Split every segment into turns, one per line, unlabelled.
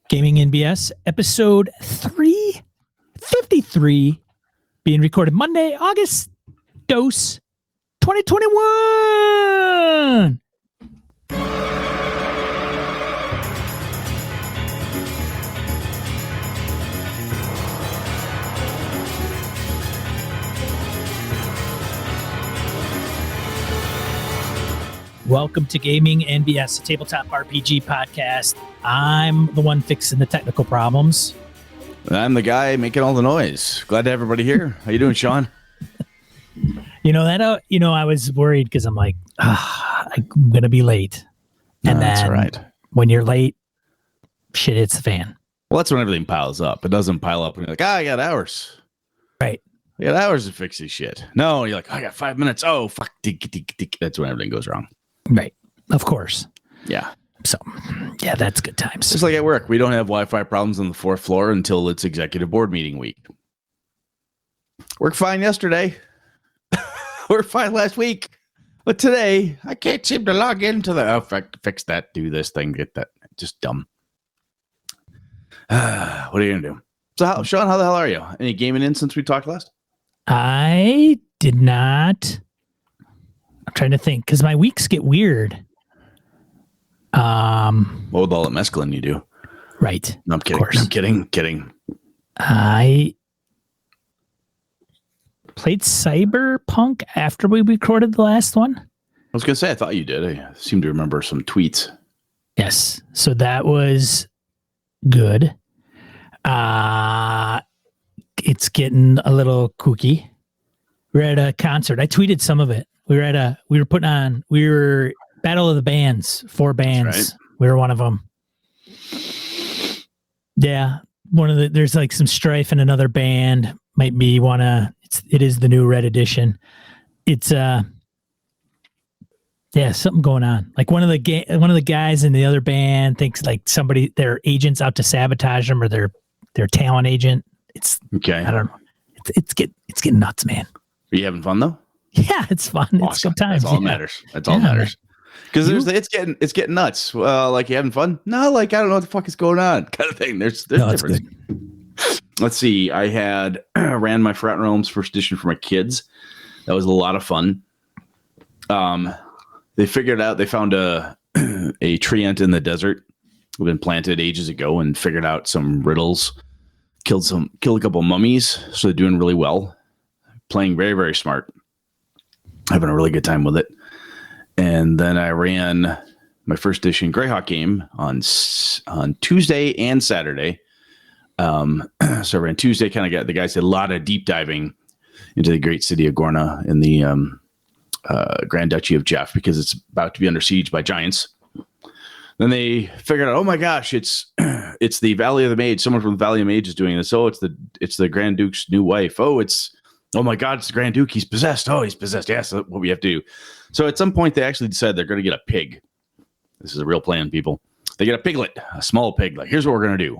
Gaming NBS, episode 353, being recorded Monday, August 2021. Welcome to Gaming NBS, a tabletop RPG podcast. I'm the one fixing the technical problems.
I'm the guy making all the noise. Glad to have everybody here. How you doing, Sean?
I was worried because I'm like, I'm going to be late. And
That's
then
right.
When you're late, shit hits the fan.
Well, that's when everything piles up. It doesn't pile up when you're like, I got hours.
Right.
I got hours to fix this shit. No, you're like, I got 5 minutes. Oh, fuck. That's when everything goes wrong.
Right. Of course.
Yeah.
So, yeah, that's good times.
Just like at work, we don't have Wi-Fi problems on the fourth floor until it's executive board meeting week. Worked fine yesterday. Worked fine last week. But today, I can't seem to log into fix that, do this thing, get that. Just dumb. What are you going to do? So, Sean, how the hell are you? Any gaming in since we talked last?
I did not. I'm trying to think because my weeks get weird.
What with all the mescaline you do?
Right.
No, I'm kidding. I'm kidding.
I played Cyberpunk after we recorded the last one.
I was going to say, I thought you did. I seem to remember some tweets.
Yes. So that was good. It's getting a little kooky. We're at a concert. I tweeted some of it. We were Battle of the Bands, 4 bands. Right. We were one of them. Yeah. There's like some strife in another band. Might be it is the new Red Edition. It's, something going on. Like one of the guys in the other band thinks like their agent's out to sabotage them or their talent agent. It's okay. I don't know. It's getting nuts, man.
Are you having fun though?
Yeah, it's fun. Awesome. It's good times.
That's all that matters. That's all that matters. Because it's getting nuts. Like you having fun? No, like I don't know what the fuck is going on, kind of thing. There's difference. Let's see. I had ran my Forgotten Realms first edition for my kids. That was a lot of fun. They figured out they found a treant in the desert. Had been planted ages ago and figured out some riddles. Killed a couple mummies. So they're doing really well. Playing very, very smart. Having a really good time with it. And then I ran my first edition Greyhawk game on Tuesday and Saturday. So I ran Tuesday, the guys did a lot of deep diving into the great city of Gorna in the Grand Duchy of Jeff because it's about to be under siege by giants. Then they figured out, oh my gosh, it's the Valley of the Mage. Someone from the Valley of the Mage is doing this. Oh, it's the Grand Duke's new wife. Oh my God, it's the Grand Duke. He's possessed. Oh, he's possessed. Yes, that's what we have to do. So at some point, they actually decided they're going to get a pig. This is a real plan, people. They get a piglet, a small pig. Like, here's what we're going to do.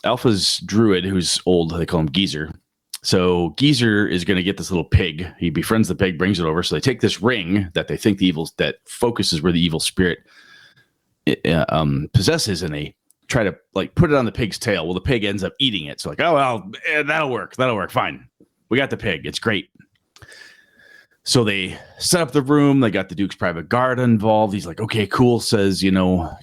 Alpha's druid, who's old, they call him Geezer. So Geezer is going to get this little pig. He befriends the pig, brings it over. So they take this ring that they think that focuses where the evil spirit possesses, and they try to like put it on the pig's tail. Well, the pig ends up eating it. So like, oh, well, that'll work. Fine. We got the pig. It's great. So they set up the room. They got the Duke's private guard involved. He's like, okay, cool. Says,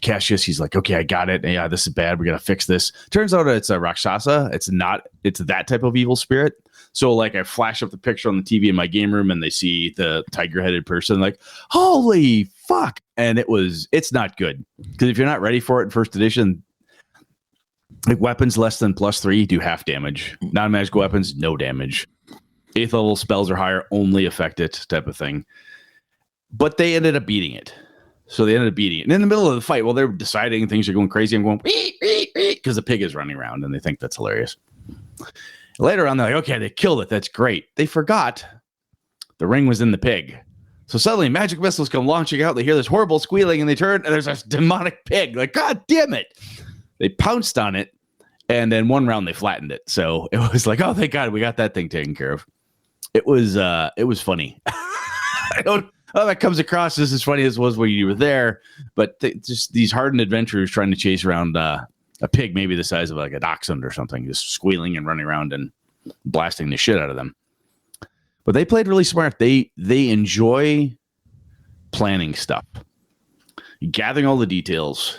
Cassius, he's like, okay, I got it. Yeah, this is bad. We got to fix this. Turns out it's a Rakshasa. It's that type of evil spirit. So like I flash up the picture on the TV in my game room and they see the tiger-headed person like, holy fuck. And it's not good. Because if you're not ready for it in first edition, like weapons less than +3 do half damage. Non-magical weapons, no damage. 8th level spells are higher, only affect it type of thing. But they ended up beating it. And in the middle of the fight, while they're deciding things are going crazy, I'm going, because the pig is running around and they think that's hilarious. Later on, they're like, okay, they killed it. That's great. They forgot the ring was in the pig. So suddenly magic missiles come launching out. They hear this horrible squealing and they turn and there's this demonic pig. Like, God damn it. They pounced on it. And then one round they flattened it. So it was like, oh, thank God we got that thing taken care of. It was funny. I oh, that comes across as funny as it was when you were there. But just these hardened adventurers trying to chase around a pig, maybe the size of like a dachshund or something, just squealing and running around and blasting the shit out of them. But they played really smart. They enjoy planning stuff, gathering all the details.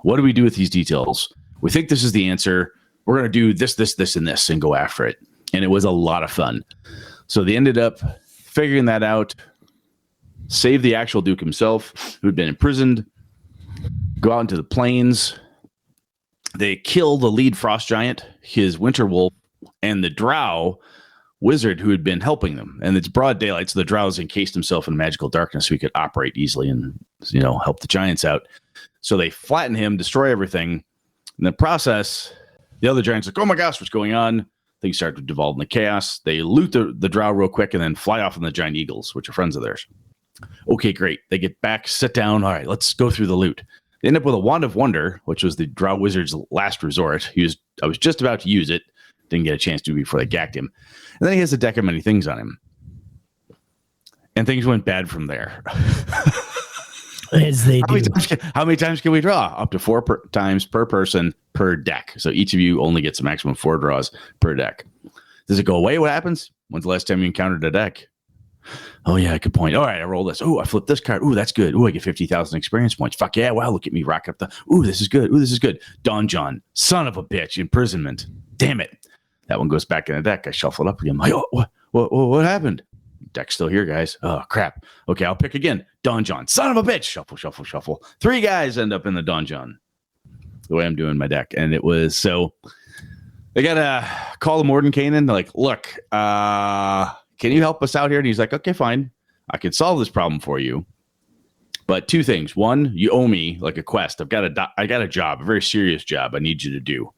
What do we do with these details? We think this is the answer. We're going to do this, and this, and go after it. And it was a lot of fun. So they ended up figuring that out, save the actual Duke himself, who had been imprisoned, go out into the plains. They kill the lead frost giant, his winter wolf, and the drow wizard who had been helping them. And it's broad daylight, so the drow's encased himself in magical darkness so he could operate easily and, help the giants out. So they flatten him, destroy everything. In the process, the other giants are like, oh my gosh, what's going on? Things start to devolve into chaos. They loot the drow real quick and then fly off on the giant eagles, which are friends of theirs. Okay, great. They get back, sit down. All right, let's go through the loot. They end up with a wand of wonder, which was the drow wizard's last resort. I was just about to use it. Didn't get a chance to before they gacked him. And then he has a deck of many things on him. And things went bad from there.
As they do.
How many times can we draw? Up to 4 times per person per deck. So each of you only gets a maximum of 4 draws per deck. Does it go away? What happens? When's the last time you encountered a deck? Oh, yeah, good point. All right, I roll this. Oh, I flipped this card. Oh, that's good. Oh, I get 50,000 experience points. Fuck yeah. Wow, look at me rocking up oh, this is good. Oh, this is good. Don John, son of a bitch, imprisonment. Damn it. That one goes back in the deck. I shuffle it up again. I'm like, oh, what happened? Deck's still here, guys. Oh, crap. Okay, I'll pick again. Don John, son of a bitch. Shuffle, shuffle, shuffle. 3 guys end up in the Don John. The way I'm doing my deck. And it was so they got to call the Mordenkainen. They're like, look, can you help us out here? And he's like, okay, fine. I can solve this problem for you. But 2 things. 1, you owe me like a quest. I got a job, a very serious job I need you to do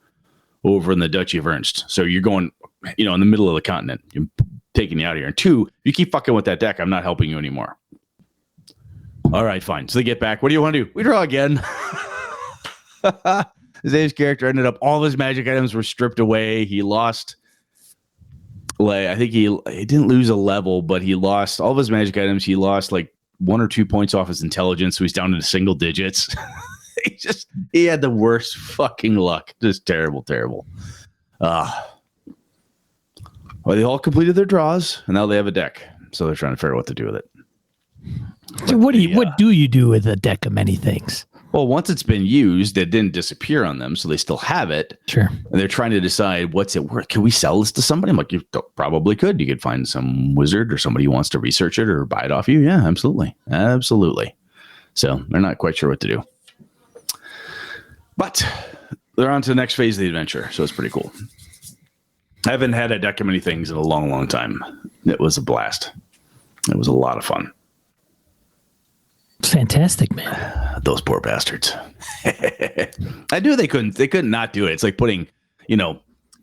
over in the Duchy of Ernst. So you're going, in the middle of the continent. I'm taking you out of here. And 2, if you keep fucking with that deck, I'm not helping you anymore. All right, fine. So they get back. What do you want to do? We draw again. Zave's character ended up, all of his magic items were stripped away. He lost, I think he didn't lose a level, but he lost all of his magic items. He lost like 1 or 2 points off his intelligence. So he's down into single digits. He had the worst fucking luck. Just terrible. Well, they all completed their draws, and now they have a deck. So they're trying to figure out what to do with it.
So what do you do with a deck of many things?
Well, once it's been used, it didn't disappear on them, so they still have it.
Sure.
And they're trying to decide what's it worth. Can we sell this to somebody? I'm like, you probably could. You could find some wizard or somebody who wants to research it or buy it off you. Yeah, absolutely. So they're not quite sure what to do. But they're on to the next phase of the adventure, so it's pretty cool. I haven't had a deck of many things in a long, long time. It was a blast. It was a lot of fun.
Fantastic, man.
Those poor bastards. I knew they couldn't not do it. It's like putting,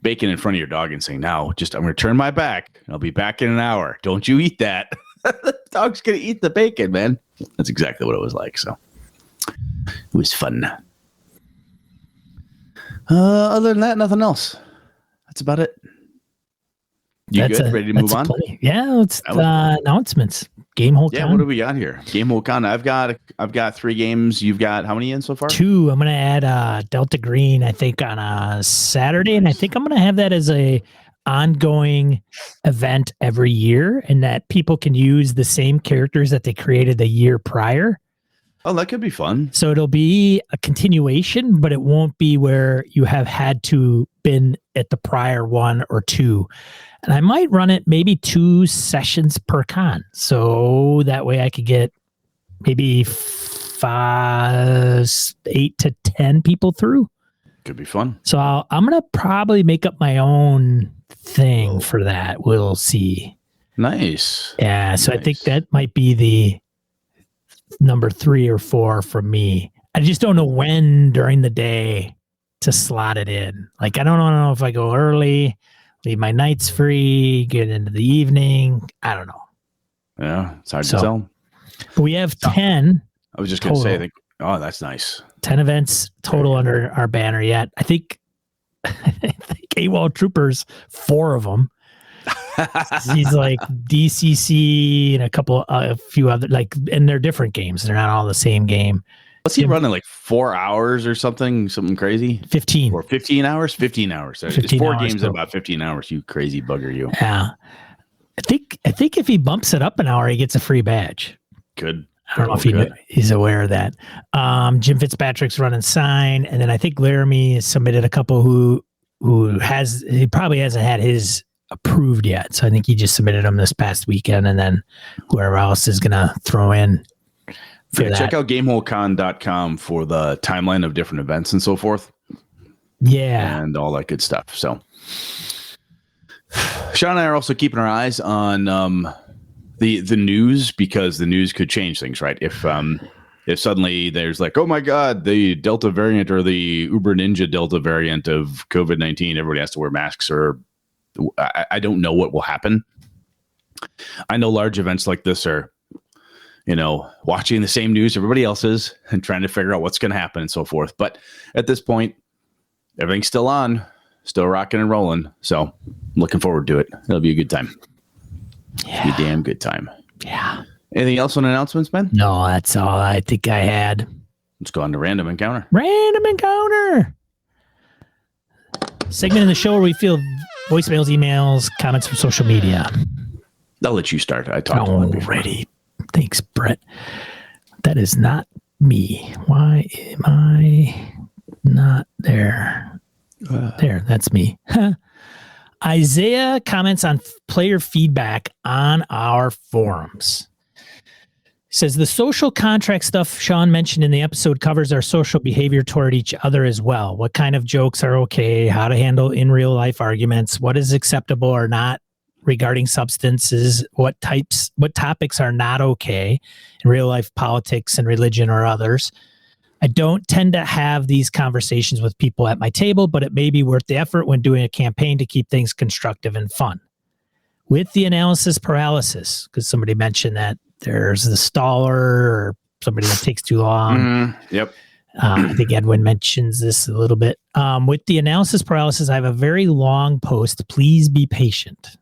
bacon in front of your dog and saying, now I'm going to turn my back. I'll be back in an hour. Don't you eat that. The dog's going to eat the bacon, man. That's exactly what it was like. So it was fun. Other than that, nothing else. That's about it. You good? Ready to move on?
Yeah, let's announcements. Gamehole Con.
Yeah, what do we got here? Gamehole Con. I've got 3 games. You've got how many in so far?
2. I'm gonna add Delta Green, I think, on a Saturday, and I think I'm gonna have that as a ongoing event every year, and that people can use the same characters that they created the year prior.
Oh, that could be fun.
So it'll be a continuation, but it won't be where you have had to been at the prior 1 or 2. And I might run it maybe 2 sessions per con. So that way I could get maybe 8 to 10 people through.
Could be fun.
So I'm going to probably make up my own thing for that. We'll see.
Nice.
Yeah. So nice. I think that might be the number 3 or 4 from me. I just don't know when during the day to slot it in. Like, I don't know if I go early, leave my nights free, get into the evening. I don't know.
Yeah, it's hard to tell.
But we have 10.
I was just going to say, I think, oh, that's nice.
10 events total under our banner yet. I think AWOL Troopers, 4 of them. He's like DCC and a few other, like, and they're different games. They're not all the same game.
What's he running, like 4 hours or something crazy?
15
or 15 hours. 15 hours.
15
it's 4
hours
games in about 15 hours. You crazy bugger, you.
Yeah, I think if he bumps it up an hour, he gets a free badge.
Good.
I don't know if he's aware of that. Jim Fitzpatrick's running Sign, and then I think Laramie has submitted a couple who he probably hasn't had his approved yet. So I think he just submitted them this past weekend, and then whoever else is gonna throw in for that.
Check out GameholeCon.com for the timeline of different events and so forth.
Yeah,
and all that good stuff. So Sean and I are also keeping our eyes on the news, because the news could change things, right? If suddenly there's like, oh my God, the Delta variant or the Uber Ninja Delta variant of COVID-19, everybody has to wear masks, or I don't know what will happen. I know large events like this are, watching the same news everybody else is and trying to figure out what's going to happen and so forth. But at this point, everything's still on, still rocking and rolling. So I'm looking forward to it. It'll be a good time. Yeah. Be a damn good time.
Yeah.
Anything else on announcements, Ben?
No, that's all I think I had.
Let's go on to Random Encounter.
Random Encounter. Segment in the show where we field voicemails, emails, comments from social media.
I'll let you start. I talked
already. Thanks, Brett. That is not me. Why am I not there? There, that's me. Isaiah comments on player feedback on our forums. Says the social contract stuff Sean mentioned in the episode covers our social behavior toward each other as well. What kind of jokes are okay, how to handle in real life arguments, what is acceptable or not regarding substances, what topics are not okay in real life politics and religion or others. I don't tend to have these conversations with people at my table, but it may be worth the effort when doing a campaign to keep things constructive and fun. With the analysis paralysis, because somebody mentioned that there's the staller or somebody that takes too long.
Yep.
I think Edwin mentions this a little bit. With the analysis paralysis, I have a very long post. Please be patient.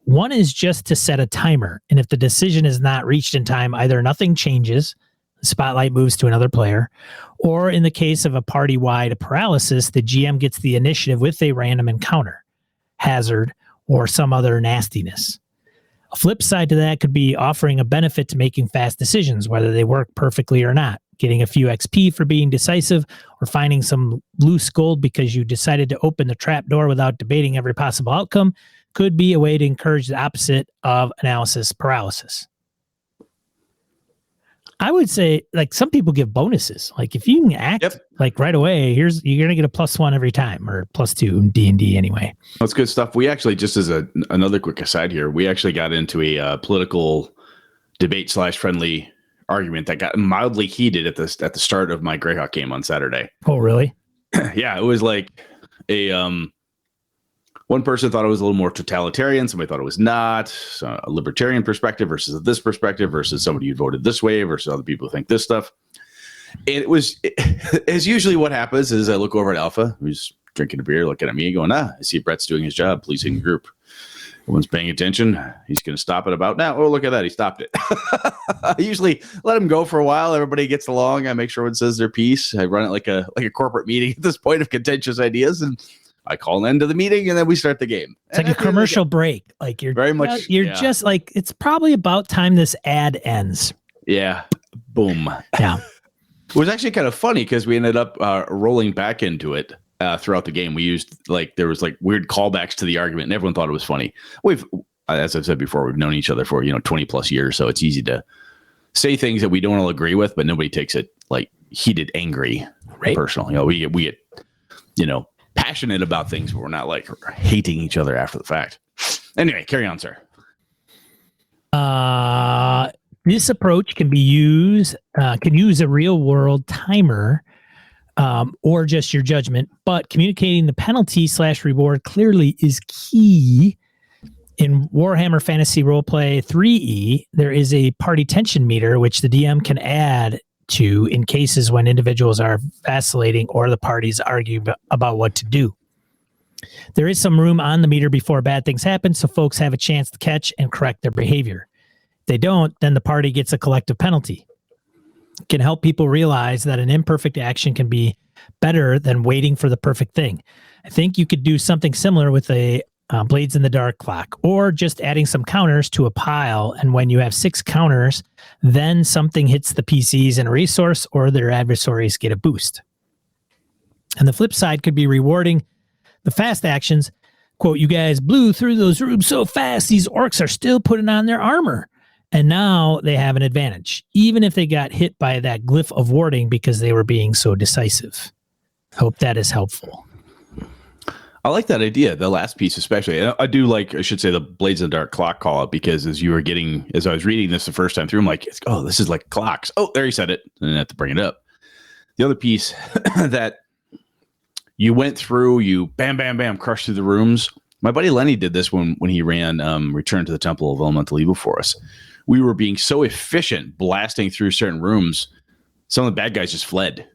One is just to set a timer, and if the decision is not reached in time, either nothing changes, the spotlight moves to another player, or in the case of a party-wide paralysis, the GM gets the initiative with a random encounter, hazard, or some other nastiness. A flip side to that could be offering a benefit to making fast decisions, whether they work perfectly or not, getting a few XP for being decisive, or finding some loose gold because you decided to open the trap door without debating every possible outcome could be a way to encourage the opposite of analysis paralysis. I would say, like, some people give bonuses. Like, if you can act like right away, you're going to get a +1 every time, or +2 in D&D anyway.
That's good stuff. We actually, just as another quick aside here, we actually got into a political debate / friendly argument that got mildly heated at the start of my Greyhawk game on Saturday.
Oh, really?
Yeah, it was like one person thought it was a little more totalitarian. Somebody thought it was not. So a libertarian perspective versus this perspective versus somebody who voted this way versus other people who think this stuff. And it was, as usually what happens is I look over at Alpha, who's drinking a beer, looking at me going, I see Brett's doing his job, policing the group. Everyone's paying attention. He's going to stop it about now. Oh, look at that. He stopped it. I usually let him go for a while. Everybody gets along. I make sure everyone says their piece. I run it like a corporate meeting at this point of contentious ideas, and I call an end to the meeting, and then we start the game.
It's like a commercial break. Like you're very much. You're just like, it's probably about time this ad ends.
Yeah. Boom.
Yeah.
It was actually kind of funny because we ended up rolling back into it throughout the game. We used there was weird callbacks to the argument, and everyone thought it was funny. As I've said before, we've known each other for 20 plus years, so it's easy to say things that we don't all agree with, but nobody takes it like heated, angry, personal. We get passionate about things, but we're not like hating each other after the fact. Anyway, carry on, sir.
This approach can use a real world timer, or just your judgment, but communicating the penalty / reward clearly is key. In Warhammer Fantasy Roleplay 3E, there is a party tension meter, which the DM can add to in cases when individuals are vacillating or the parties argue about what to do. There is some room on the meter before bad things happen, so folks have a chance to catch and correct their behavior. If they don't, then the party gets a collective penalty. It can help people realize that an imperfect action can be better than waiting for the perfect thing. I think you could do something similar with a Blades in the Dark clock, or just adding some counters to a pile, and when you have 6 counters, then something hits the PCs in a resource or their adversaries get a boost. And the flip side could be rewarding the fast actions. Quote, you guys blew through those rooms so fast, these orcs are still putting on their armor. And now they have an advantage, even if they got hit by that glyph of warding because they were being so decisive. Hope that is helpful.
I like that idea, the last piece especially. I do like, I should say, the Blades in the Dark clock call out, because as I was reading this the first time through, I'm like, oh, this is like clocks. Oh, there you said it. And I have to bring it up. The other piece that you went through, you bam, bam, bam, crushed through the rooms. My buddy Lenny did this when he ran Return to the Temple of Elemental Evil for us. We were being so efficient blasting through certain rooms, some of the bad guys just fled.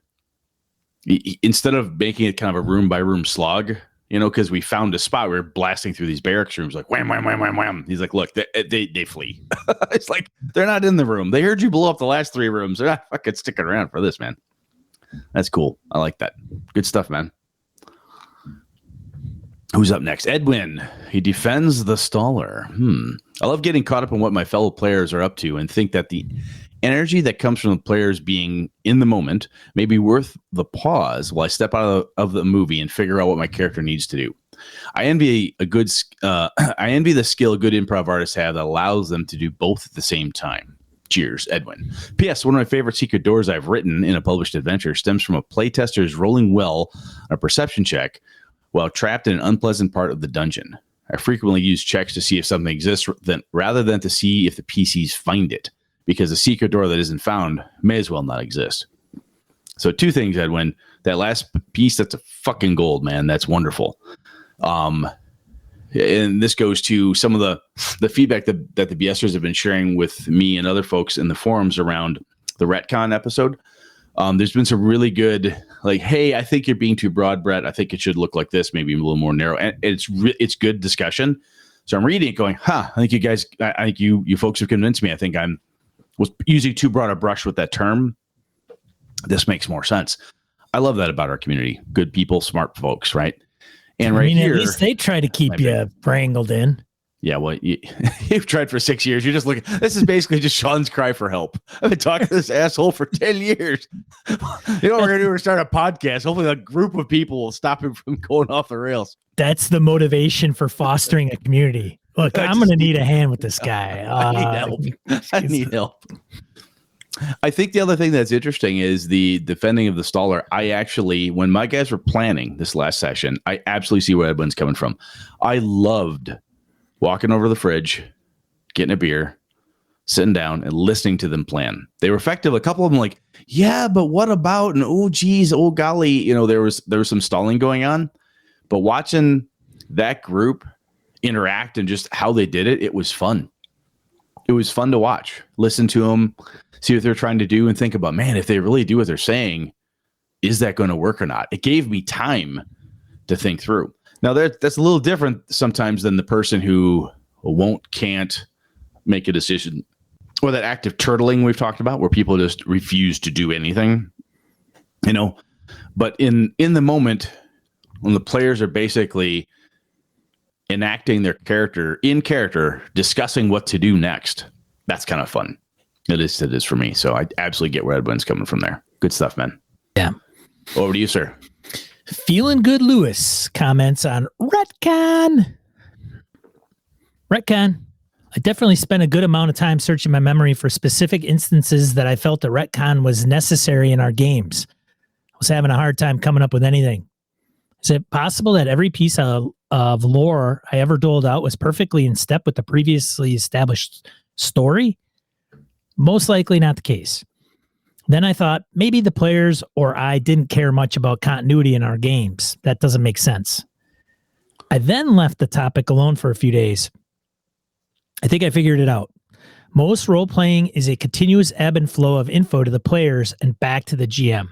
Instead of making it kind of a room by room slog, because we found a spot, we were blasting through these barracks rooms like wham, wham, wham, wham, wham. He's like, look, they flee. It's like, they're not in the room. They heard you blow up the last 3 rooms. They're not fucking sticking around for this, man. That's cool. I like that. Good stuff, man. Who's up next? Edwin. He defends the staller. I love getting caught up in what my fellow players are up to and think that the energy that comes from the players being in the moment may be worth the pause while I step out of the movie and figure out what my character needs to do. I envy the skill good improv artists have that allows them to do both at the same time. Cheers, Edwin. P.S. One of my favorite secret doors I've written in a published adventure stems from a playtester's rolling well on a perception check while trapped in an unpleasant part of the dungeon. I frequently use checks to see if something exists rather than to see if the PCs find it, because a secret door that isn't found may as well not exist. So 2 things, Edwin. That last piece, that's a fucking gold, man. That's wonderful. And this goes to some of the feedback that the BSers have been sharing with me and other folks in the forums around the retcon episode. There's been some really good, like, hey, I think you're being too broad, Brett. I think it should look like this, maybe a little more narrow. And it's good discussion. So I'm reading it going, I think you folks have convinced me. I think was using too broad a brush with that term. This makes more sense. I love that about our community. Good people, smart folks, right? And here,
at least they try to keep you wrangled in.
Yeah, well, you've tried for 6 years. You're just looking. This is basically just Sean's cry for help. I've been talking to this asshole for 10 years. You know what we're going to do? We're start a podcast. Hopefully a group of people will stop him from going off the rails.
That's the motivation for fostering a community. Look, I'm going to need a hand with this guy.
I need help. I think the other thing that's interesting is the defending of the staller. I actually, when my guys were planning this last session, I absolutely see where Edwin's coming from. I loved walking over to the fridge, getting a beer, sitting down and listening to them plan. They were effective. A couple of them like, yeah, but what about, and oh, geez, oh, golly, there was some stalling going on. But watching that group interact and just how they did it, it was fun. It was fun to watch, listen to them, see what they're trying to do, and think about, man, if they really do what they're saying, is that going to work or not? It gave me time to think through. Now, that's a little different sometimes than the person who can't make a decision, or that active turtling we've talked about, where people just refuse to do anything, But in the moment, when the players are basically enacting their character, discussing what to do next, that's kind of fun. It is for me. So I absolutely get where Edwin's coming from there. Good stuff, man.
Yeah.
Over to you, sir.
Feeling Good Lewis comments on retcon. I definitely spent a good amount of time searching my memory for specific instances that I felt a retcon was necessary in our games. I was having a hard time coming up with anything. Is it possible that every piece of lore I ever doled out was perfectly in step with the previously established story? Most likely not the case. Then I thought maybe the players or I didn't care much about continuity in our games. That doesn't make sense. I then left the topic alone for a few days. I think I figured it out. Most role-playing is a continuous ebb and flow of info to the players and back to the GM.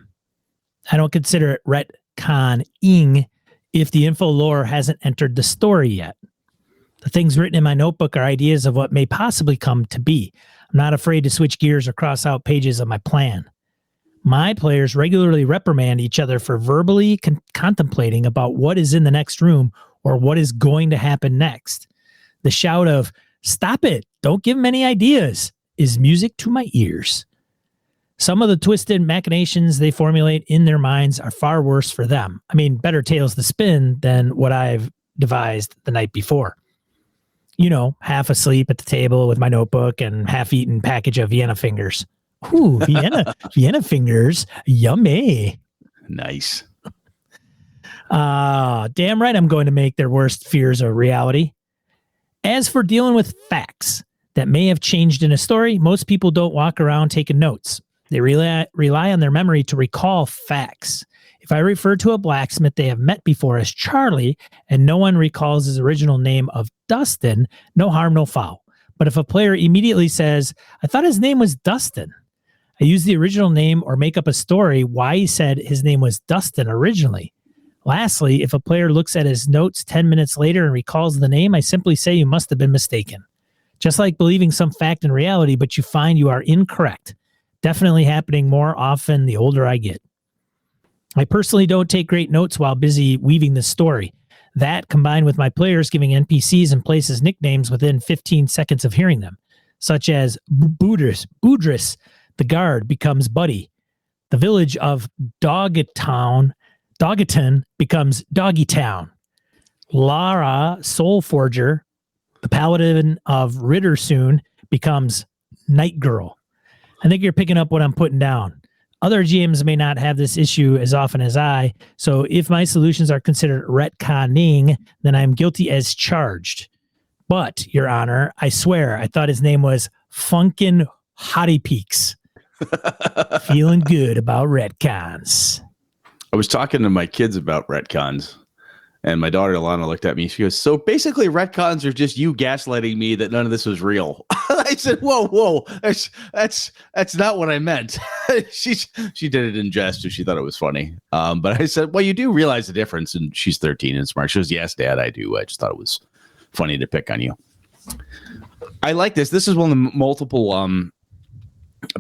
I don't consider it retconning if the info lore hasn't entered the story yet. The things written in my notebook are ideas of what may possibly come to be. I'm not afraid to switch gears or cross out pages of my plan. My players regularly reprimand each other for verbally contemplating about what is in the next room or what is going to happen next. The shout of, "Stop it, don't give them any ideas," is music to my ears. Some of the twisted machinations they formulate in their minds are far worse for them. I mean, better tales to spin than what I've devised the night before. You know, half asleep at the table with my notebook and half-eaten package of Vienna fingers. Ooh, Vienna fingers, yummy.
Nice.
Damn right I'm going to make their worst fears a reality. As for dealing with facts that may have changed in a story, most people don't walk around taking notes. They rely on their memory to recall facts. If I refer to a blacksmith they have met before as Charlie and no one recalls his original name of Dustin, no harm, no foul. But if a player immediately says, "I thought his name was Dustin," I use the original name or make up a story why he said his name was Dustin originally. Lastly, if a player looks at his notes 10 minutes later and recalls the name, I simply say you must have been mistaken. Just like believing some fact in reality, but you find you are incorrect. Definitely happening more often the older I get. I personally don't take great notes while busy weaving this story. That, combined with my players giving NPCs and places nicknames within 15 seconds of hearing them, such as Boudris, the guard, becomes Buddy. The village of Doggeton becomes Doggytown. Lara, Soul Forger, the paladin of Rittersoon, becomes Night Girl. I think you're picking up what I'm putting down. Other GMs may not have this issue as often as I, so if my solutions are considered retconning, then I'm guilty as charged. But, Your Honor, I swear, I thought his name was Funkin' Hottie Peaks. Feeling good about retcons.
I was talking to my kids about retcons, and my daughter Alana looked at me. She goes, "So basically, retcons are just you gaslighting me that none of this was real." I said, "Whoa, that's not what I meant." she did it in jest, and she thought it was funny. But I said, "Well, you do realize the difference." And she's 13 and smart. She goes, "Yes, Dad, I do. I just thought it was funny to pick on you." I like this. This is one of the multiple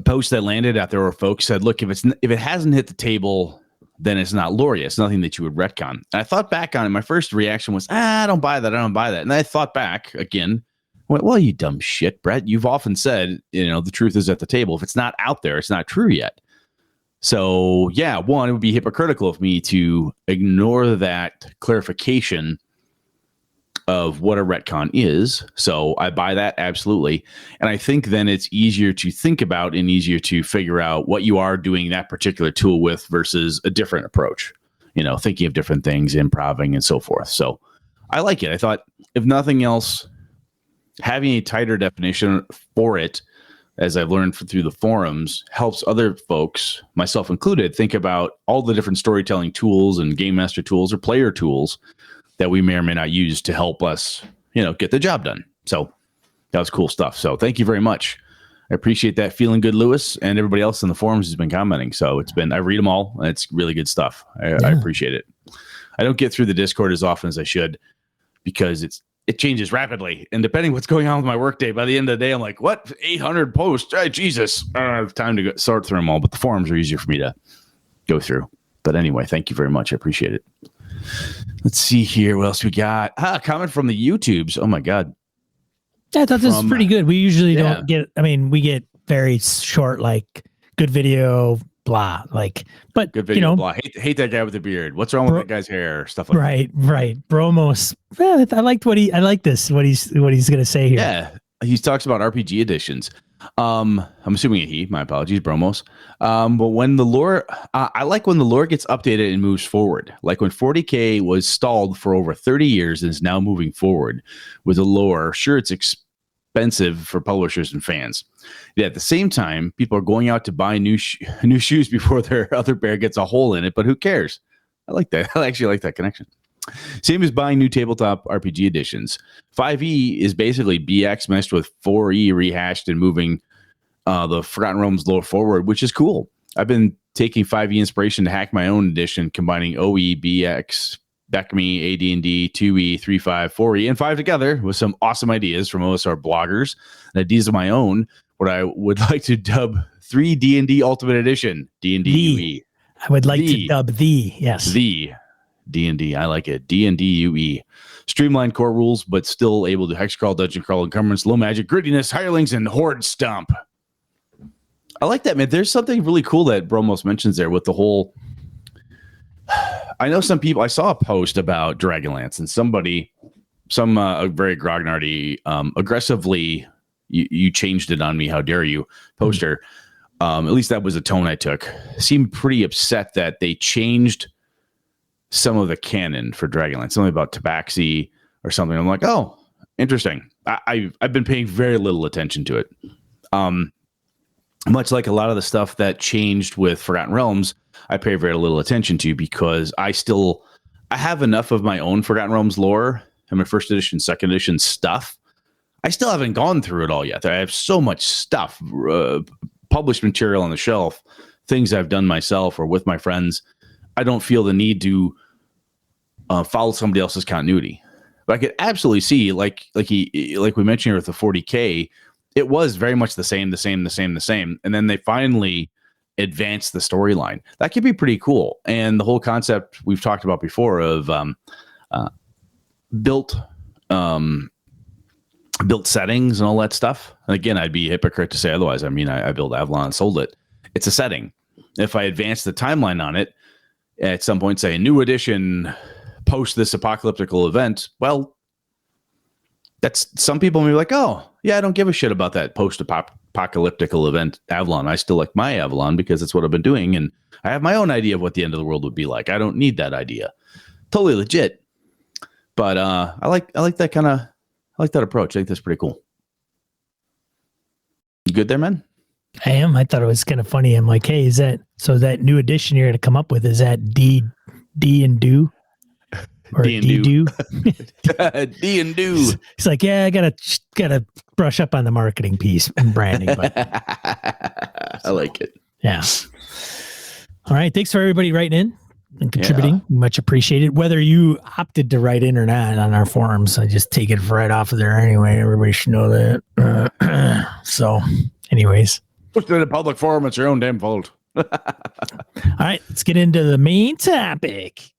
posts that landed out there where folks said, "Look, if it hasn't hit the table, then it's not lore. It's nothing that you would retcon." And I thought back on it. My first reaction was, I don't buy that. And I thought back again, went, well, you dumb shit, Brett. You've often said, the truth is at the table. If it's not out there, it's not true yet. So yeah, one, it would be hypocritical of me to ignore that clarification of what a retcon is. So I buy that absolutely. And I think then it's easier to think about and easier to figure out what you are doing that particular tool with versus a different approach, thinking of different things, improving and so forth. So I like it. I thought if nothing else, having a tighter definition for it, as I've learned through the forums, helps other folks, myself included, think about all the different storytelling tools and game master tools or player tools that we may or may not use to help us, get the job done. So that was cool stuff. So thank you very much. I appreciate that. Feeling good, Lewis, and everybody else in the forums has been commenting. So I read them all, and it's really good stuff. I appreciate it. I don't get through the Discord as often as I should because it changes rapidly. And depending what's going on with my workday, by the end of the day, I'm like, what? 800 posts? Jesus. I don't have time to sort through them all, but the forums are easier for me to go through. But anyway, thank you very much. I appreciate it. Let's see here. What else we got? Comment from the YouTubes. Oh my God.
I thought this was pretty good. We usually don't get, we get very short, like good video, blah, but
good video, blah. Hate that guy with the beard. What's wrong with that guy's hair? Stuff like that.
Right. Bromos. Yeah, I like what he's going to say here.
Yeah. He talks about RPG editions. I'm assuming my apologies, Bromos. But when the lore, I like when the lore gets updated and moves forward. Like when 40K was stalled for over 30 years and is now moving forward with the lore. Sure, it's expensive for publishers and fans. Yet at the same time, people are going out to buy new shoes before their other bear gets a hole in it. But who cares? I like that. I actually like that connection. Same as buying new tabletop RPG editions. 5e is basically BX meshed with 4e rehashed and moving the Forgotten Realms lore forward, which is cool. I've been taking 5e inspiration to hack my own edition, combining OE, BX, BECME, AD&D, 2E, 3.5, 4E, and 5 together with some awesome ideas from OSR bloggers and ideas of my own, what I would like to dub 3 D&D Ultimate Edition, D&D UE.
I would like to dub yes.
The D&D. I like it. D&D UE. Streamlined core rules, but still able to hex crawl, dungeon crawl, encumbrance, low magic, grittiness, hirelings, and horde stomp. I like that, man. There's something really cool that Bromos mentions there with the whole... I know some people... I saw a post about Dragonlance, and somebody, a very grognardy, aggressively, you changed it on me, how dare you, poster. At least that was the tone I took. Seemed pretty upset that they changed some of the canon for Dragonlance, something about Tabaxi or something. I'm like, oh, interesting. I've been paying very little attention to it. Much like a lot of the stuff that changed with Forgotten Realms, I pay very little attention to because I have enough of my own Forgotten Realms lore and my first edition, second edition stuff. I still haven't gone through it all yet. I have so much stuff, published material on the shelf, things I've done myself or with my friends. I don't feel the need to follow somebody else's continuity. But I could absolutely see, like we mentioned here with the 40K, it was very much the same. And then they finally advanced the storyline. That could be pretty cool. And the whole concept we've talked about before of built settings and all that stuff. And again, I'd be a hypocrite to say otherwise. I mean, I built Avalon and sold it. It's a setting. If I advance the timeline on it, at some point say new edition post this apocalyptical event, well, that's some people may be like, oh yeah, I don't give a shit about that post apocalyptical event Avalon. I still like my Avalon because it's what I've been doing, and I have my own idea of what the end of the world would be like. I don't need that idea. Totally legit. But I like that kind of, I like that approach. I think that's pretty cool. You good there, man?
I am. I thought it was kind of funny. I'm like, hey, is that new edition you're going to come up with? Is that D and do? Or D do?
D and do.
He's like, yeah, I gotta brush up on the marketing piece and branding. But
I like it.
Yeah. All right. Thanks for everybody writing in and contributing. Yeah. Much appreciated. Whether you opted to write in or not on our forums, I just take it right off of there anyway. Everybody should know that. So, anyways.
Push it in a public forum. It's your own damn fault.
All right. Let's get into the main topic.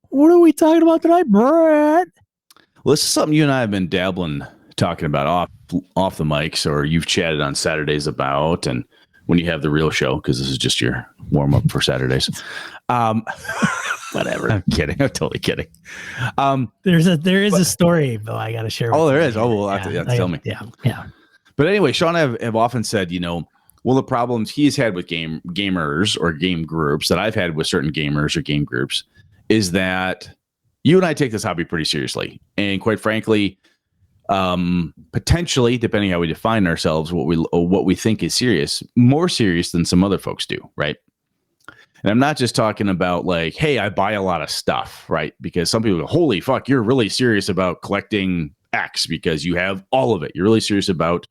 What are we talking about tonight, Brett?
Well, this is something you and I have been talking about off the mics, or you've chatted on Saturdays about, and when you have the real show, because this is just your warm up for Saturdays.
Whatever.
I'm kidding. I'm totally kidding.
There is a story though I got to share.
Oh, there is. Oh, well, you have to tell me.
Yeah.
But anyway, Sean and I have often said, well, the problems he's had with gamers or game groups that I've had with certain gamers or game groups is that you and I take this hobby pretty seriously. And quite frankly, potentially, depending how we define ourselves, what we think is serious, more serious than some other folks do, right? And I'm not just talking about like, hey, I buy a lot of stuff, right? Because some people go, holy fuck, you're really serious about collecting X because you have all of it. You're really serious about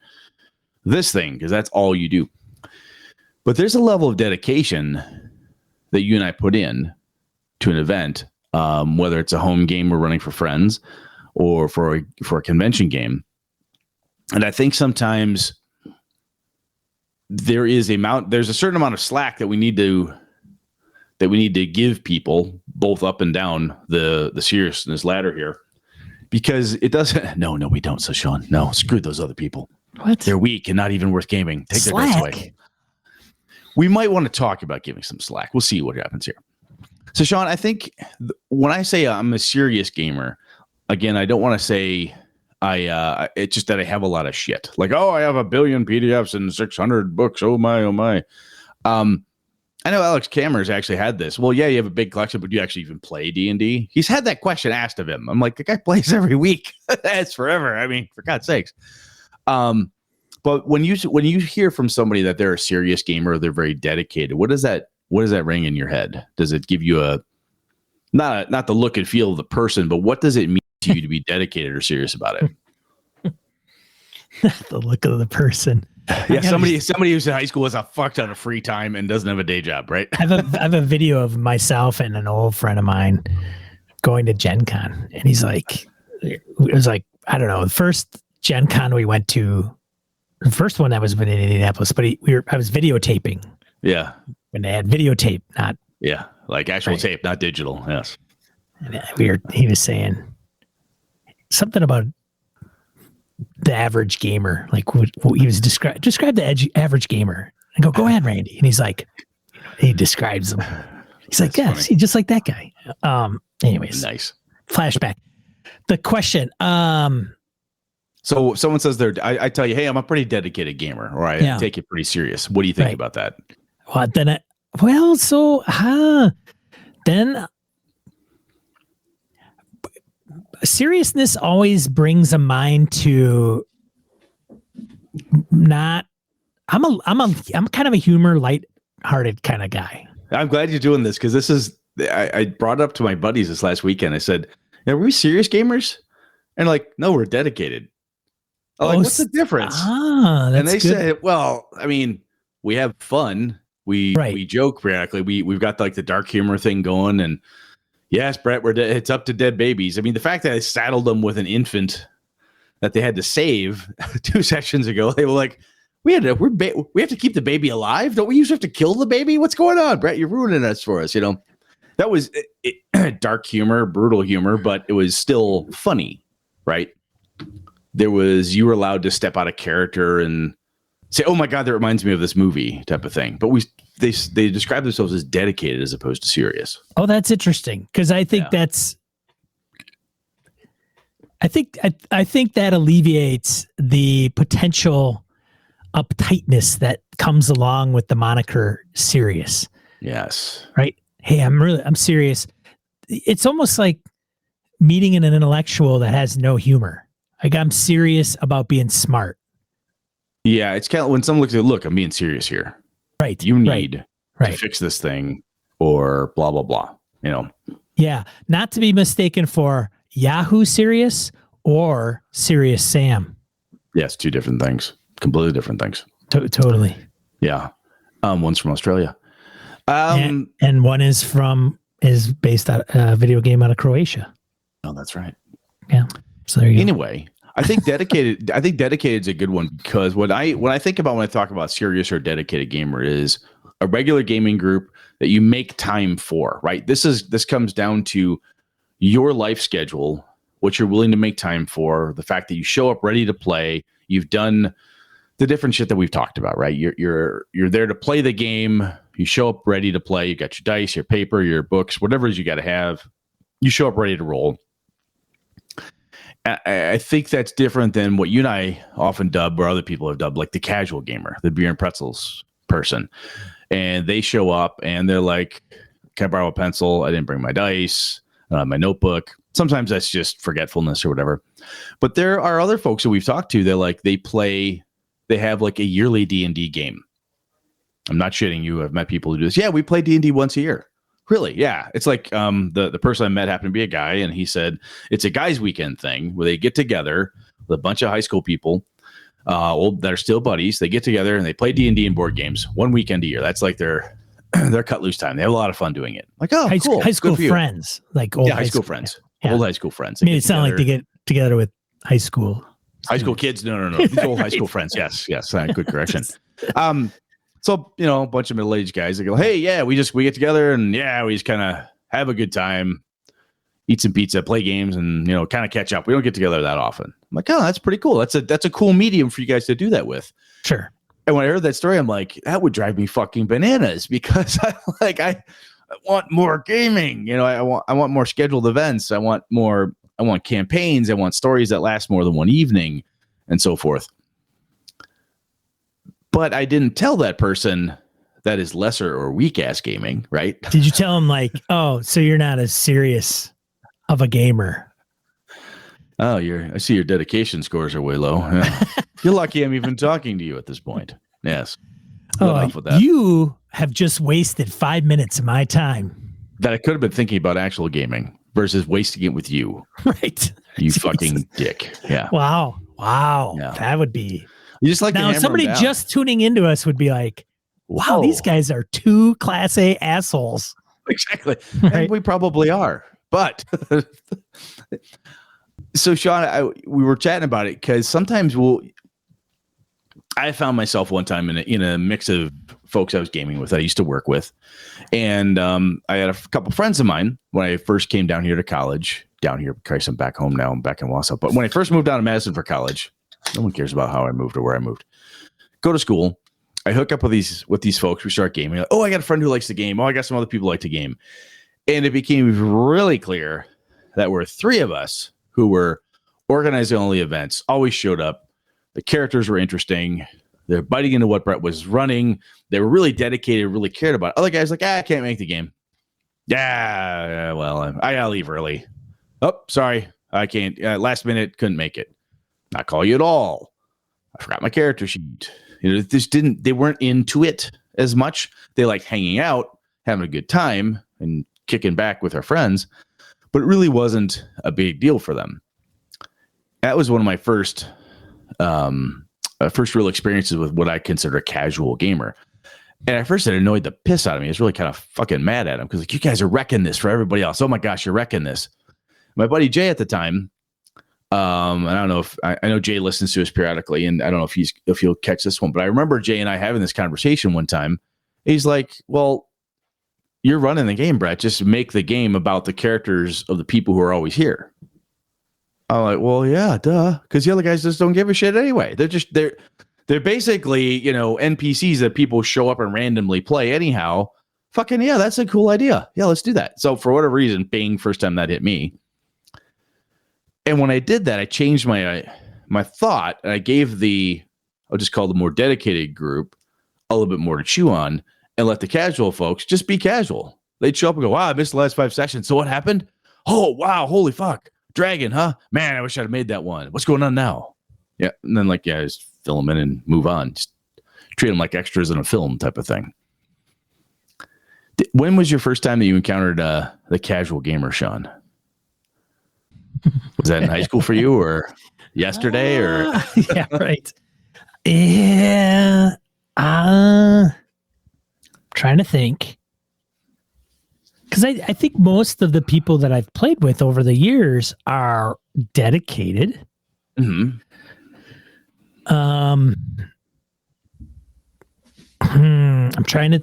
this thing because that's all you do. But there's a level of dedication that you and I put in to an event, whether it's a home game we're running for friends or for a convention game. And I think sometimes there's a certain amount of slack that we need to give people, both up and down the seriousness ladder here. Because it doesn't. No, we don't. So Sean, no, screw those other people.
What?
They're weak and not even worth gaming. Take their guts away. We might want to talk about giving some slack. We'll see what happens here. So Sean, I think when I say I'm a serious gamer, again, I don't want to say it's just that I have a lot of shit. Like, oh, I have 1 billion PDFs and 600 books. Oh my. I know Alex Cameron's actually had this. Well, yeah, you have a big collection, but do you actually even play D&D? He's had that question asked of him. I'm like, the guy plays every week. That's forever. I mean, for God's sakes. But when you hear from somebody that they're a serious gamer, or they're very dedicated, what does that ring in your head? Does it give you not the look and feel of the person, but what does it mean to you to be dedicated or serious about it?
The look of the person.
Yeah, somebody who's in high school has a fuck ton of free time and doesn't have a day job, right?
I have a video of myself and an old friend of mine going to Gen Con, and he's like, it was like, I don't know, the first Gen Con we went to, the first one that was in Indianapolis, but I was videotaping.
Yeah.
When they had videotape, not
like actual tape, not digital. Yes.
And he was saying something about the average gamer, like what he was describe the average gamer. I go ahead, Randy. And he's like, he describes him. He's like, yeah, see, just like that guy. Anyways,
nice
flashback. The question.
So someone says I tell you, hey, I'm a pretty dedicated gamer, or I take it pretty serious. What do you think about that?
Well, then seriousness always brings a mind to not. I'm kind of a humor, light-hearted kind of guy.
I'm glad you're doing this because this is. I brought it up to my buddies this last weekend. I said, "Are we serious gamers?" And like, no, we're dedicated. I'm like, what's the difference? And they said, well, I mean, we have fun. We joke periodically. We've got like the dark humor thing going, and yes, Brett, it's up to dead babies. I mean, the fact that I saddled them with an infant that they had to save 2 sessions ago, they were like, we have to keep the baby alive. Don't we usually have to kill the baby? What's going on, Brett? You're ruining us for us. That was dark humor, brutal humor, but it was still funny, right? You were allowed to step out of character and say, oh my God, that reminds me of this movie type of thing. But they describe themselves as dedicated as opposed to serious.
Oh, that's interesting. Cause I think I think that alleviates the potential uptightness that comes along with the moniker serious.
Yes.
Right. Hey, I'm serious. It's almost like meeting an intellectual that has no humor. Like, I'm serious about being smart.
Yeah, it's kind of when someone looks at, look, I'm being serious here.
Right.
You need to fix this thing or blah, blah, blah.
Yeah. Not to be mistaken for Yahoo Serious or Serious Sam.
Yes, 2 different things. Completely different things.
Totally.
Yeah. One's from Australia.
And one is based on a video game out of Croatia.
Oh, that's right.
Yeah. So there you go.
Anyway, I think dedicated is a good one because when I talk about serious or dedicated gamer is a regular gaming group that you make time for, right? This comes down to your life schedule, what you're willing to make time for, the fact that you show up ready to play, you've done the different shit that we've talked about, right? You're there to play the game, you show up ready to play, you got your dice, your paper, your books, whatever it is you got to have, you show up ready to roll. I think that's different than what you and I often dub, or other people have dubbed, like the casual gamer, the beer and pretzels person. And they show up and they're like, can I borrow a pencil? I didn't bring my dice, my notebook. Sometimes that's just forgetfulness or whatever. But there are other folks that we've talked to. They're like, they have like a yearly D&D game. I'm not shitting you. I've met people who do this. Yeah, we play D&D once a year. Really? Yeah. It's like the person I met happened to be a guy, and he said it's a guys' weekend thing where they get together with a bunch of high school people that are still buddies. They get together and they play D&D and board games 1 weekend a year. That's like their cut loose time. They have a lot of fun doing it. Like, oh, cool.
High school friends, like old
high school friends, old high school friends.
I mean, it sounds like they get together with hix school.
High school kids? No. These old high school friends. Yes. Good correction. So, a bunch of middle-aged guys that go, hey, yeah, we get together and we just kind of have a good time, eat some pizza, play games, and, kind of catch up. We don't get together that often. I'm like, oh, that's pretty cool. That's a cool medium for you guys to do that with.
Sure.
And when I heard that story, I'm like, that would drive me fucking bananas because I want more gaming. I want more scheduled events. I want campaigns. I want stories that last more than one evening and so forth. But I didn't tell that person that is lesser or weak ass gaming, right?
Did you tell him like, oh, so you're not as serious of a gamer?
Oh, I see your dedication scores are way low. Yeah. You're lucky I'm even talking to you at this point. Yes.
Enough with that. You have just wasted 5 minutes of my time.
That I could have been thinking about actual gaming versus wasting it with you.
Right.
You fucking dick. Yeah.
Wow. Wow.
Yeah.
That would be.
You just like to
Now,
hammer
somebody
them down.
just tuning into us would be like, wow,
Whoa.
these guys are two Class A assholes.
Exactly.
Right?
And we probably are. But so Sean, we were chatting about it because sometimes I found myself one time in a mix of folks I was gaming with, I used to work with. And I had a couple friends of mine when I first came down here to college. Down here, Christ, I'm back home now. I'm back in Wausau. But when I first moved down to Madison for college, no one cares about how I moved or where I moved. Go to school. I hook up with these folks. We start gaming. Like, oh, I got a friend who likes to game. Oh, I got some other people who like to game. And it became really clear that we're three of us who were organizing all the events, always showed up. The characters were interesting. They're biting into what Brett was running. They were really dedicated, really cared about it. Other guys like, I can't make the game. Yeah, well, I gotta leave early. Oh, sorry, I can't. Last minute, couldn't make it. Not call you at all. I forgot my character sheet. They weren't into it as much. They liked hanging out, having a good time, and kicking back with our friends, but it really wasn't a big deal for them. That was one of my first real experiences with what I consider a casual gamer. And at first it annoyed the piss out of me. I was really kind of fucking mad at him because like, you guys are wrecking this for everybody else. Oh my gosh, you're wrecking this. My buddy Jay at the time, and I don't know if I know Jay listens to us periodically, and I don't know if he'll catch this one, but I remember Jay and I having this conversation one time. He's like, well, you're running the game, Brett. Just make the game about the characters of the people who are always here. I'm like, well, yeah, duh. Because the other guys just don't give a shit anyway. They're basically, NPCs that people show up and randomly play anyhow. Fucking yeah, that's a cool idea. Yeah, let's do that. So for whatever reason, bing, first time that hit me. And when I did that, I changed my thought, and I gave I'll just call the more dedicated group a little bit more to chew on, and let the casual folks just be casual. They'd show up and go, wow, I missed the last 5 sessions. So what happened? Oh, wow, holy fuck. Dragon, huh? Man, I wish I'd made that one. What's going on now? Yeah, and then just fill them in and move on. Just treat them like extras in a film type of thing. When was your first time that you encountered the casual gamer, Sean? Was that in high school for you, or yesterday, or?
Yeah, right. Yeah. Trying to think. Because I think most of the people that I've played with over the years are dedicated.
Mm-hmm.
I'm trying.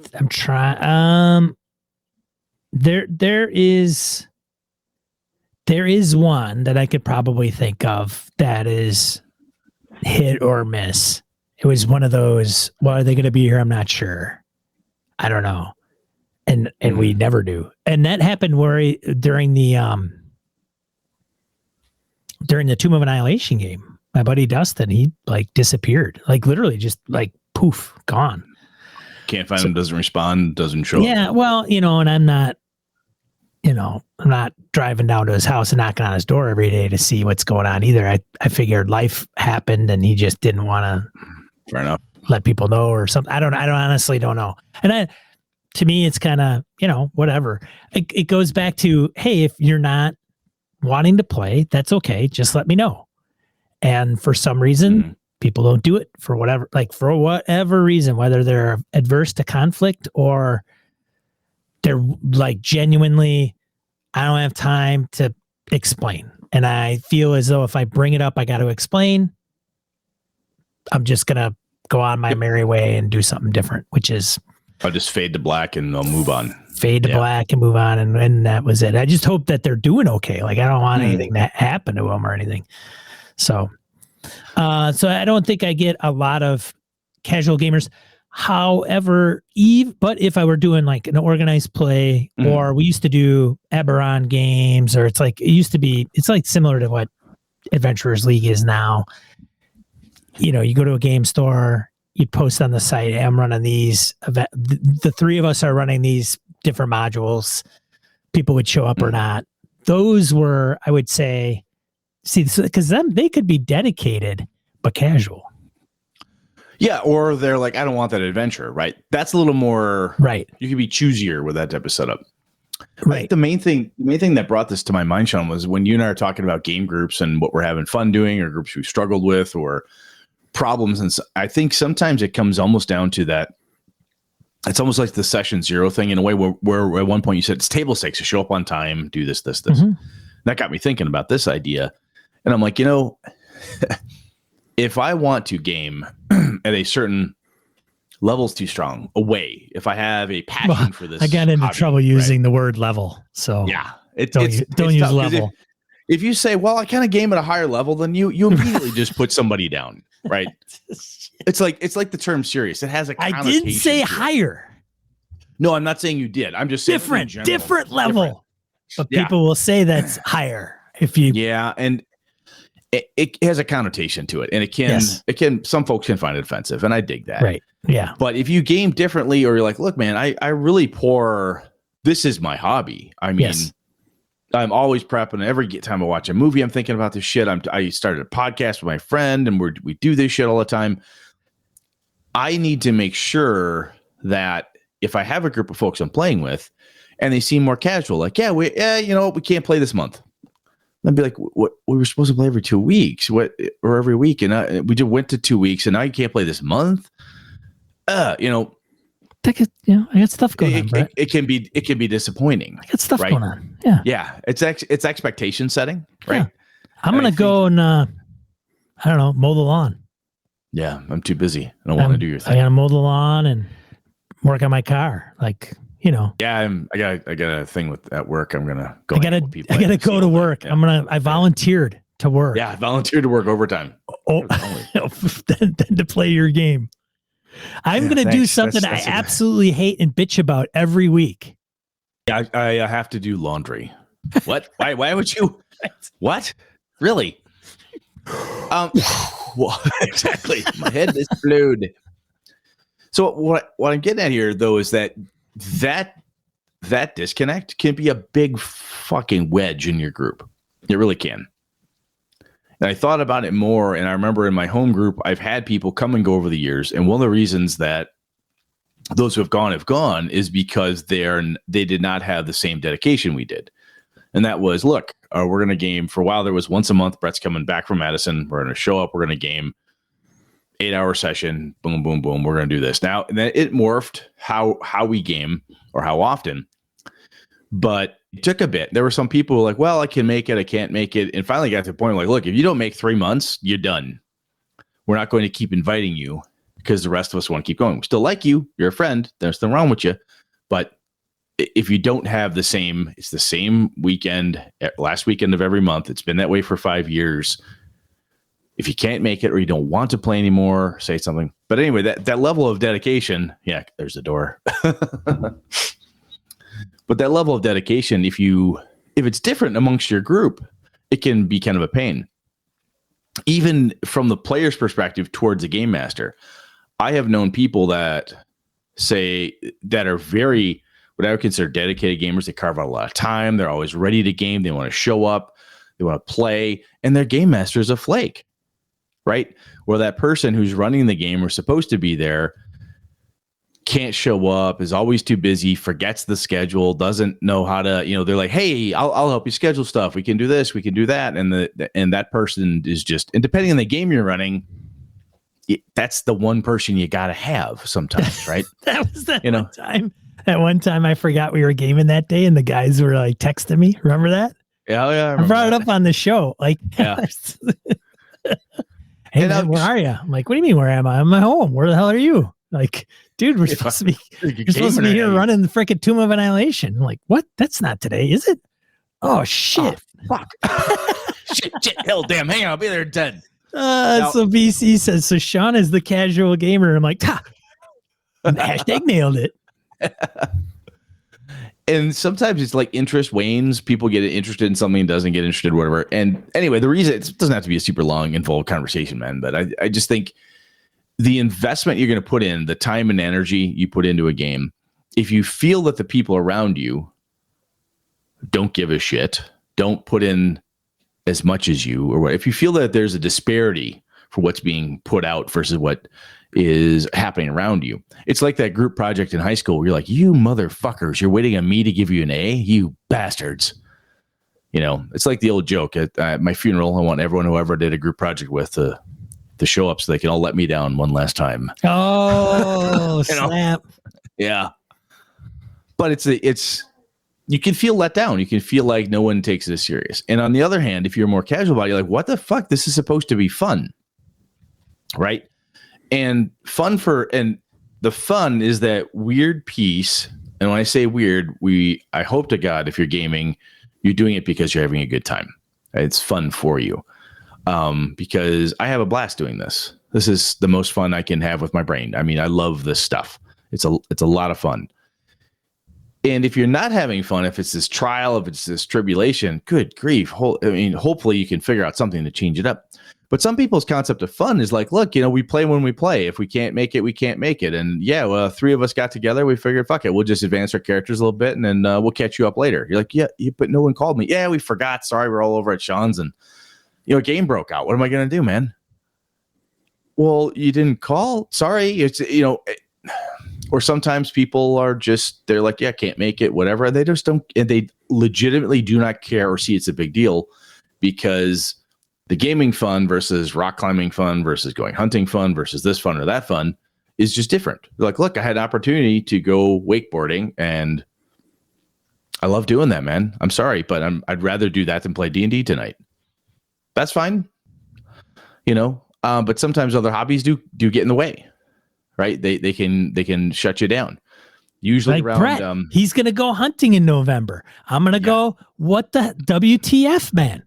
There is one that I could probably think of that is hit or miss. It was one of those, well, are they going to be here? I'm not sure. I don't know. And we never do. And that happened during the Tomb of Annihilation game. My buddy Dustin, he disappeared. Literally just poof, gone.
Can't find him, doesn't respond, doesn't show up.
Yeah, well, and I'm not driving down to his house and knocking on his door every day to see what's going on either. I figured life happened and he just didn't want to
Fair enough.
let people know or something. I honestly don't know. And to me, it's kind of, whatever. It goes back to, hey, if you're not wanting to play, that's okay. Just let me know. And for some reason, people don't do it for whatever reason, whether they're adverse to conflict or they're genuinely, I don't have time to explain. And I feel as though if I bring it up, I got to explain. I'm just going to go on my merry way and do something different, which is
I'll just fade to black and I'll move on.
Fade to black and move on. And that was it. I just hope that they're doing okay. I don't want anything to happen to them or anything. So I don't think I get a lot of casual gamers. However, but if I were doing an organized play, or we used to do Eberron games, or it's similar to what Adventurers League is now. You go to a game store, you post on the site, hey, I'm running these the three of us are running these different modules. People would show up or not. Those were, I would say, because they could be dedicated but casual.
Yeah, or they're like, I don't want that adventure, right? That's a little more...
Right.
You can be choosier with that type of setup.
Right.
The main thing that brought this to my mind, Sean, was when you and I are talking about game groups and what we're having fun doing, or groups we struggled with, or problems. And I think sometimes it comes almost down to that. It's almost like the session zero thing in a way where at one point you said it's table stakes, to show up on time, do this.
Mm-hmm.
That got me thinking about this idea. And I'm like, if I want to game at a certain level's too strong away, if I have a passion for this,
I got into trouble using the word level. So
yeah,
don't use tough, level.
If you say, well, I kind of game at a higher level, then you immediately just put somebody down, right? It's like the term serious. It has a connotation.
I didn't say higher.
No, I'm not saying you did. I'm just saying
different level. But people will say that's higher if you.
Yeah, and it has a connotation to it, and it can. Some folks can find it offensive, and I dig that.
Right. Yeah.
But if you game differently, or you're like, look, man, I really pour. This is my hobby. I mean. Yes. I'm always prepping. Every time I watch a movie, I'm thinking about this shit. I started a podcast with my friend, and we do this shit all the time. I need to make sure that if I have a group of folks I'm playing with, and they seem more casual, like, we can't play this month. I'd be like, what? We were supposed to play every 2 weeks, or every week, and we just went to 2 weeks, and now you can't play this month.
I got stuff going on, Brett.
It can be disappointing.
I got stuff going on. Yeah.
Yeah. It's expectation setting, right?
Yeah. I'm going to go and, I don't know, mow the lawn.
Yeah. I'm too busy. I don't want to do your thing.
I got to mow the lawn and work on my car.
Yeah. I got a thing at work. I'm going to go.
I got to go to work. Yeah. I volunteered to work.
Yeah. I volunteered to work overtime.
Then to play your game. I'm going to do something I absolutely hate and bitch about every week.
Yeah, I have to do laundry. What? Why would you? What? Really? Well, exactly. My head is exploded. So what I'm getting at here, though, is that disconnect can be a big fucking wedge in your group. It really can. And I thought about it more, and I remember in my home group, I've had people come and go over the years, and one of the reasons that those who have gone is because they did not have the same dedication we did. And that was, look, we're going to game. For a while, there was once a month. Brett's coming back from Madison. We're going to show up. We're going to game. 8-hour session. Boom, boom, boom. We're going to do this. Now, then it morphed how we game, or how often. But it took a bit. There were some people who were like, well, I can make it, I can't make it. And finally got to the point like, look, if you don't make 3 months, you're done. We're not going to keep inviting you because the rest of us want to keep going. We still like you. You're a friend. There's nothing wrong with you. But if you don't have it's the same weekend, last weekend of every month. It's been that way for 5 years. If you can't make it, or you don't want to play anymore, say something. But anyway, that level of dedication, yeah, there's the door. But that level of dedication, if it's different amongst your group, it can be kind of a pain. Even from the player's perspective towards a game master, I have known people that are very, what I would consider dedicated gamers. They carve out a lot of time. They're always ready to game. They want to show up. They want to play. And their game master is a flake, right? Where that person who's running the game or supposed to be there can't show up, is always too busy, forgets the schedule, doesn't know how to, they're like, hey, I'll help you schedule stuff. We can do this, we can do that. And that person is just, and depending on the game you're running, that's the one person you got to have sometimes, right?
That was one time. At one time, I forgot we were gaming that day, and the guys were like texting me. Remember that?
Yeah.
I brought it up on the show. Like, yeah. Hey, man, where are you? I'm like, what do you mean, where am I? I'm at home. Where the hell are you? Like, dude, you're supposed to be here running the freaking Tomb of Annihilation. I'm like, what? That's not today, is it? Oh, shit.
Oh, fuck. shit, hell, damn. Hang on, I'll be there at 10.
So BC says, so Sean is the casual gamer. I'm like, hashtag nailed it.
And sometimes it's like interest wanes. People get interested in something, doesn't get interested, whatever. And anyway, the reason, it doesn't have to be a super long, involved conversation, man. But I just think the investment you're going to put in, the time and energy you put into a game, if you feel that the people around you don't give a shit, don't put in as much as you, or what, if you feel that there's a disparity for what's being put out versus what is happening around you. It's like that group project in high school where you're like, you motherfuckers, you're waiting on me to give you an A, you bastards. You know, it's like the old joke at my funeral. I want everyone who ever did a group project with to show up so they can all let me down one last time.
Oh, snap.
Yeah. But it's you can feel let down. You can feel like no one takes this serious. And on the other hand, if you're more casual about it, you're like, what the fuck? This is supposed to be fun. Right? And the fun is that weird piece. And when I say weird, I hope to God, if you're gaming, you're doing it because you're having a good time. It's fun for you. Because I have a blast doing this. This is the most fun I can have with my brain. I mean, I love this stuff. It's a lot of fun. And if you're not having fun, if it's this trial, if it's this tribulation, good grief. Hopefully you can figure out something to change it up. But some people's concept of fun is like, look, we play when we play. If we can't make it, we can't make it. And yeah, well, 3 of us got together. We figured, fuck it. We'll just advance our characters a little bit and then we'll catch you up later. You're like, yeah, but no one called me. Yeah, we forgot. Sorry, we're all over at Sean's and, a game broke out. What am I going to do, man? Well, you didn't call. Sorry. It's, or sometimes people are just, they're like, yeah, can't make it, whatever. And they just don't, and they legitimately do not care or see it's a big deal because the gaming fun versus rock climbing fun versus going hunting fun versus this fun or that fun is just different. They're like, look, I had an opportunity to go wakeboarding and I love doing that, man. I'm sorry, but I'd rather do that than play D&D tonight. That's fine. But sometimes other hobbies do get in the way, right? They can shut you down. Usually
like
around,
Brett, he's going to go hunting in November. I'm going to go, what the WTF, man?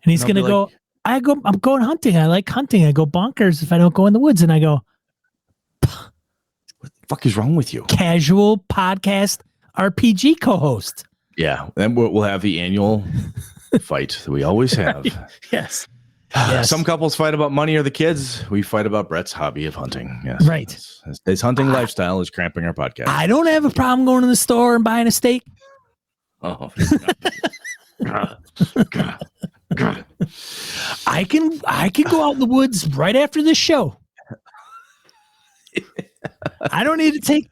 And he's going to go, I'm going hunting. I like hunting. I go bonkers if I don't go in the woods. And I go,
what the fuck is wrong with you?
Casual podcast RPG co-host.
Yeah. Then we'll have the annual fight that we always have.
Yes.
Some couples fight about money or the kids. We fight about Brett's hobby of hunting. Yes.
Right.
His hunting lifestyle is cramping our podcast.
I don't have a problem going to the store and buying a steak.
Oh,
God. I can go out in the woods right after this show. I don't need to take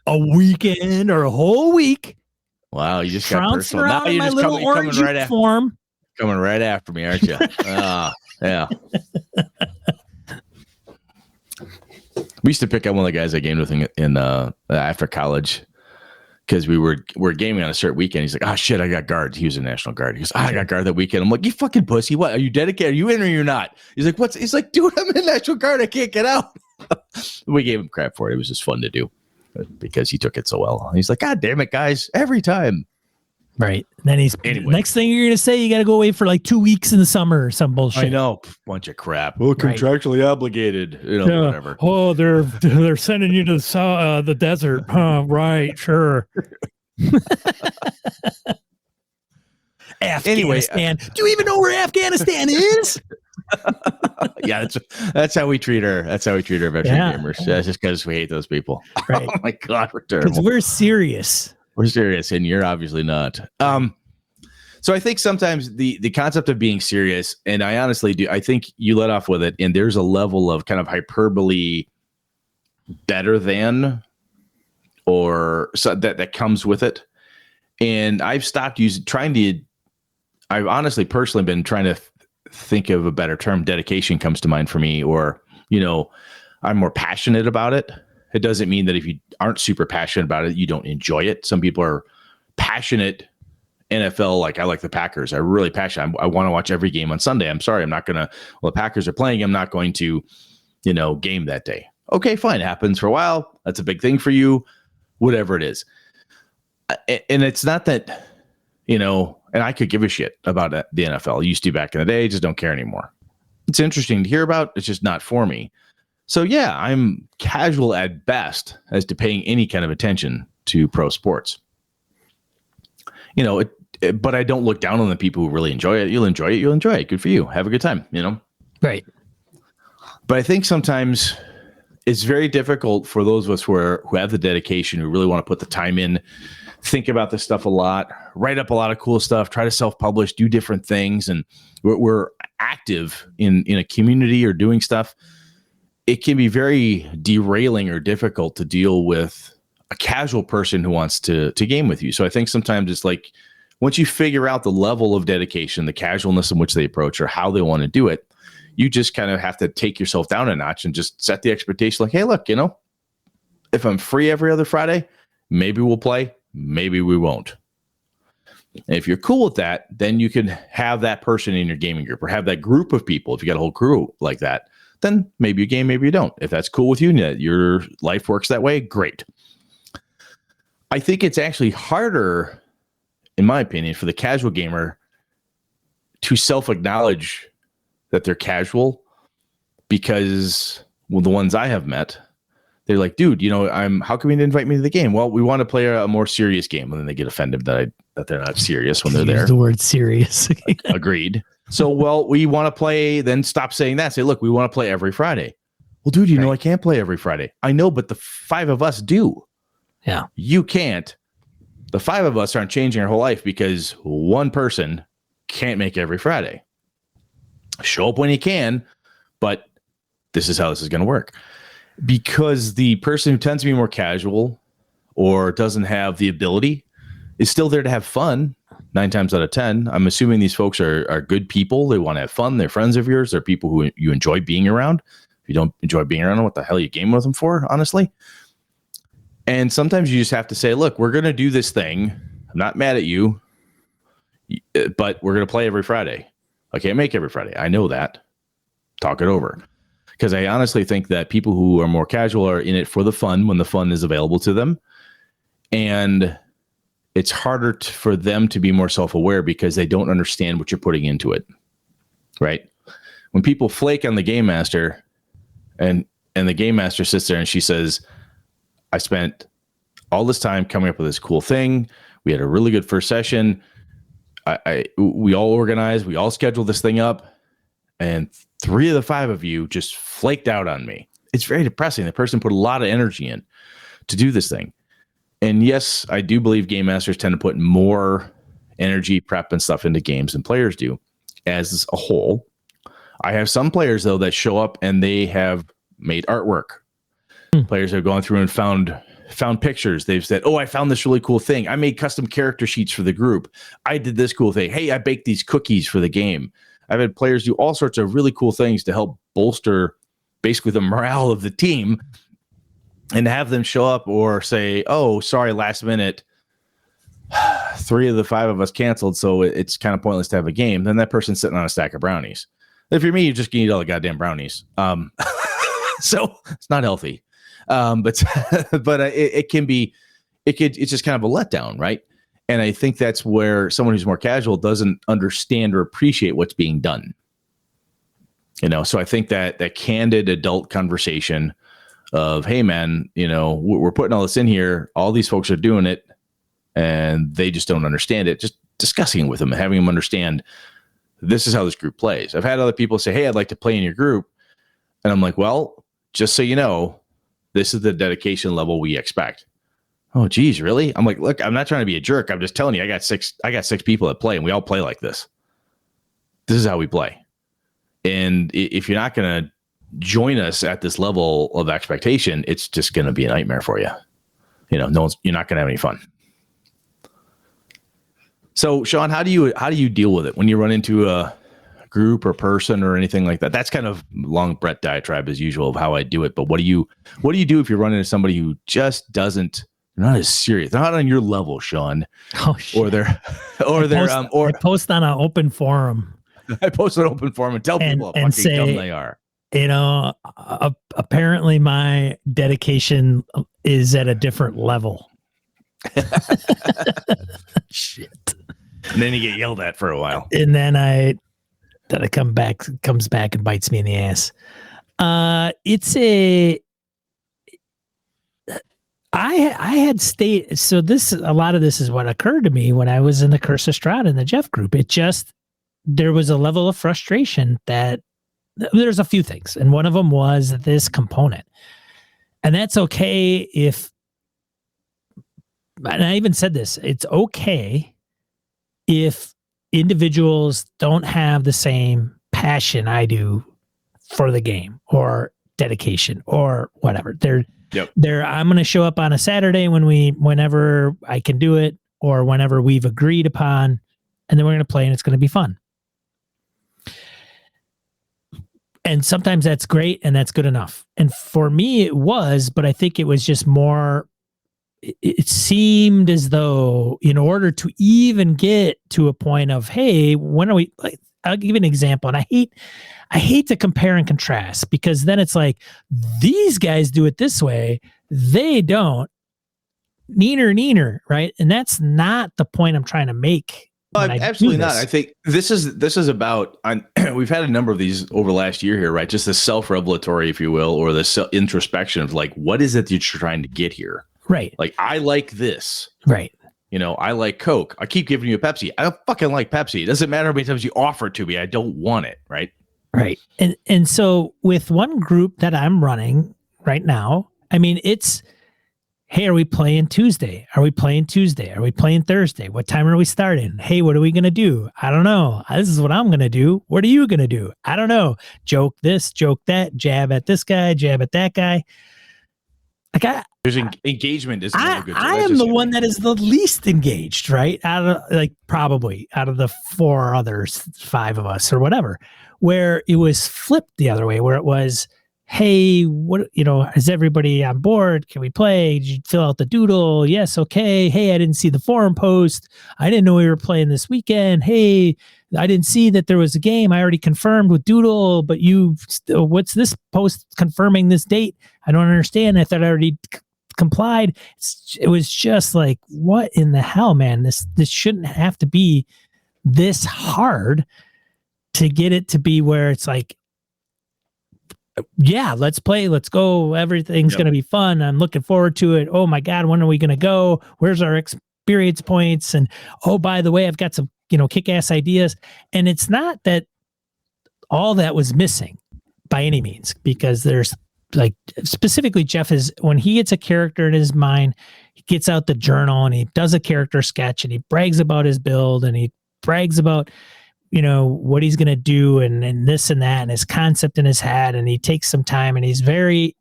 a weekend or a whole week.
Wow, you just got personal. Now you're just coming right after. Coming right after me, aren't you? Yeah. We used to pick up one of the guys I gamed with in after college because we're gaming on a certain weekend. He's like, oh shit, I got guard. He was a National Guard. He goes, I got guard that weekend. I'm like, you fucking pussy. What? Are you dedicated? Are you in or you're not? He's like, what's? He's like, dude, I'm in National Guard. I can't get out. We gave him crap for it. It was just fun to do because he took it so well. He's like, God damn it, guys, every time.
Right. Then next thing you're gonna say, you got to go away for like 2 weeks in the summer or some bullshit.
I know, bunch of crap. Well, contractually obligated, whatever.
Oh, they're sending you to the desert. Right, sure. Afghanistan. Do you even know where Afghanistan is?
Yeah, that's how we treat her. That's how we treat our veteran gamers. That's just because we hate those people.
Right.
Oh my God, we're terrible.
Because we're serious.
We're serious, and you're obviously not. So I think sometimes the concept of being serious, and I honestly do, I think you let off with it, and there's a level of kind of hyperbole better than, or so that comes with it. And I've stopped I've honestly personally been trying to think of a better term. Dedication comes to mind for me, or, I'm more passionate about it. It doesn't mean that if you aren't super passionate about it, you don't enjoy it. Some people are passionate NFL. Like I like the Packers. I'm really passionate. I want to watch every game on Sunday. I'm sorry. I'm not going to, the Packers are playing. I'm not going to, game that day. Okay, fine. It happens for a while. That's a big thing for you, whatever it is. And it's not that, and I could give a shit about the NFL. I used to back in the day. Just don't care anymore. It's interesting to hear about. It's just not for me. So yeah, I'm casual at best as to paying any kind of attention to pro sports. But I don't look down on the people who really enjoy it. You'll enjoy it. Good for you. Have a good time,
Right.
But I think sometimes it's very difficult for those of us who have the dedication, who really want to put the time in, think about this stuff a lot, write up a lot of cool stuff, try to self-publish, do different things. And we're active in a community or doing stuff. it can be very derailing or difficult to deal with a casual person who wants to game with you. So I think sometimes it's like, once you figure out the level of dedication, the casualness in which they approach or how they want to do it, you just kind of have to take yourself down a notch and just set the expectation like, hey, look, if I'm free every other Friday, maybe we'll play, maybe we won't. And if you're cool with that, then you can have that person in your gaming group or have that group of people. If you got a whole crew like that, then maybe you game, maybe you don't. If that's cool with you and your life works that way, great. I think it's actually harder, in my opinion, for the casual gamer to self-acknowledge that they're casual, because the ones I have met, they're like, dude, how come you didn't invite me to the game? Well, we want to play a more serious game. And then they get offended that they're not serious when they're there.
The word serious.
Agreed. So, well, we want to play, then stop saying that. Say, look, we want to play every Friday. Well, dude, you know I can't play every Friday. I know, but the 5 of us do.
Yeah.
You can't. The 5 of us aren't changing our whole life because one person can't make every Friday. Show up when you can, but this is how this is going to work. Because the person who tends to be more casual or doesn't have the ability is still there to have fun 9 times out of 10. I'm assuming these folks are good people. They want to have fun. They're friends of yours. They're people who you enjoy being around. If you don't enjoy being around them, what the hell are you gaming with them for, honestly? And sometimes you just have to say, look, we're going to do this thing. I'm not mad at you, but we're going to play every Friday. I can't make every Friday. I know that. Talk it over. Because I honestly think that people who are more casual are in it for the fun when the fun is available to them. And it's harder for them to be more self-aware because they don't understand what you're putting into it. Right? When people flake on the game master and the game master sits there and she says, I spent all this time coming up with this cool thing. We had a really good first session. We all organized. We all scheduled this thing up. And 3 of the 5 of you just flaked out on me. It's very depressing. The person put a lot of energy in to do this thing. And yes, I do believe game masters tend to put more energy, prep, and stuff into games than players do as a whole. I have some players, though, that show up and they have made artwork. Players have gone through and found pictures. They've said, oh, I found this really cool thing. I made custom character sheets for the group. I did this cool thing. Hey, I baked these cookies for the game. I've had players do all sorts of really cool things to help bolster basically the morale of the team, and have them show up or say, oh, sorry, last minute, 3 of the 5 of us canceled, so it's kind of pointless to have a game. Then that person's sitting on a stack of brownies. If you're me, you just eat all the goddamn brownies. So it's not healthy. But it can be, it's just kind of a letdown, right? And I think that's where someone who's more casual doesn't understand or appreciate what's being done. So I think that candid adult conversation of, hey man, we're putting all this in here. All these folks are doing it and they just don't understand it. Just discussing it with them and having them understand this is how this group plays. I've had other people say, hey, I'd like to play in your group. And I'm like, well, just so you know, this is the dedication level we expect. Oh, geez, really? I'm like, look, I'm not trying to be a jerk. I'm just telling you, I got six people that play and we all play like this. This is how we play. And if you're not going to join us at this level of expectation, it's just going to be a nightmare for you. You're not going to have any fun. So, Sean, how do you deal with it when you run into a group or person or anything like that? That's kind of long Brett diatribe as usual of how I do it. But what do you do if you run into somebody who just doesn't? They're not as serious. They're not on your level, Sean.
Oh, shit.
I
post on an open forum.
I post an open forum and tell people how fucking dumb they are.
Apparently my dedication is at a different level. Shit.
And then you get yelled at for a while.
And then it comes back and bites me in the ass. I had stayed. So a lot of this is what occurred to me when I was in the Curse of Strahd in the Jeff group. There was a level of frustration that there's a few things. And one of them was this component. And that's okay and I even said this, it's okay if individuals don't have the same passion I do for the game, or dedication or whatever.
Yep.
I'm going to show up on a Saturday whenever I can do it or whenever we've agreed upon, and then we're going to play and it's going to be fun. And sometimes that's great and that's good enough. And for me, it was, but I think it was just more, it seemed as though in order to even get to a point of, hey, when are we, like, I'll give you an example. And I hate to compare and contrast because then it's like, these guys do it this way. They don't. Neener, right? And that's not the point I'm trying to make.
Absolutely not. I think this is about, we've had a number of these over the last year here, right? Just the self-revelatory, if you will, or the introspection of like, what is it that you're trying to get here?
Right.
Like, I like this.
Right.
I like Coke. I keep giving you a Pepsi. I don't fucking like Pepsi. It doesn't matter how many times you offer it to me. I don't want it. Right.
Right. And so with one group that I'm running right now, I mean, it's, hey, are we playing Tuesday? Are we playing Tuesday? Are we playing Thursday? What time are we starting? Hey, what are we going to do? I don't know. This is what I'm going to do. What are you going to do? I don't know. Joke this, joke that, jab at this guy, jab at that guy. Like
there's engagement.
I am the one that is the least engaged, right? Probably out of the 4 others, 5 of us or whatever, where it was flipped the other way, where it was, hey, what, is everybody on board? Can we play? Did you fill out the doodle? Yes. Okay. Hey, I didn't see the forum post. I didn't know we were playing this weekend. Hey, I didn't see that there was a game. I already confirmed with doodle, but what's this post confirming this date? I don't understand. I thought I already complied. It was just like, what in the hell, man? This shouldn't have to be this hard to get it to be where it's like, yeah, let's play. Let's go. Everything's going to be fun. I'm looking forward to it. Oh my God, when are we going to go? Where's our experience points? And oh, by the way, I've got some, kick-ass ideas. And it's not that all that was missing by any means, because there's like, specifically Jeff is, when he gets a character in his mind, he gets out the journal and he does a character sketch and he brags about his build and he brags about, what he's going to do and this and that and his concept in his head. And he takes some time and he's very,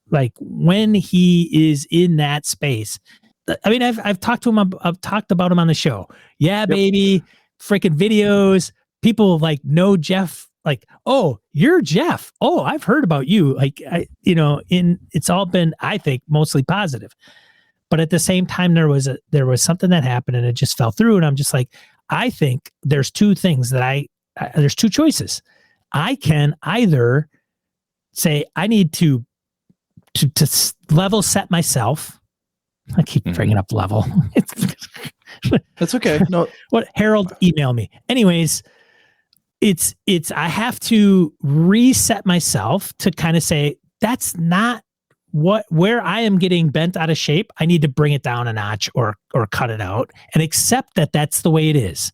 like, when he is in that space, I mean, I've talked to him, I've talked about him on the show. Yeah, baby, freaking videos. People like know Jeff, like, oh, you're Jeff. Oh, I've heard about you. Like, it's all been, I think, mostly positive. But at the same time, there was something that happened and it just fell through. And I'm just like, I think there's 2 things that there's 2 choices. I can either say I need to level set myself. I keep bringing up level.
That's okay. No,
what Harold email me. Anyways, it's I have to reset myself to kind of say that's not where I am getting bent out of shape. I need to bring it down a notch or cut it out and accept that that's the way it is.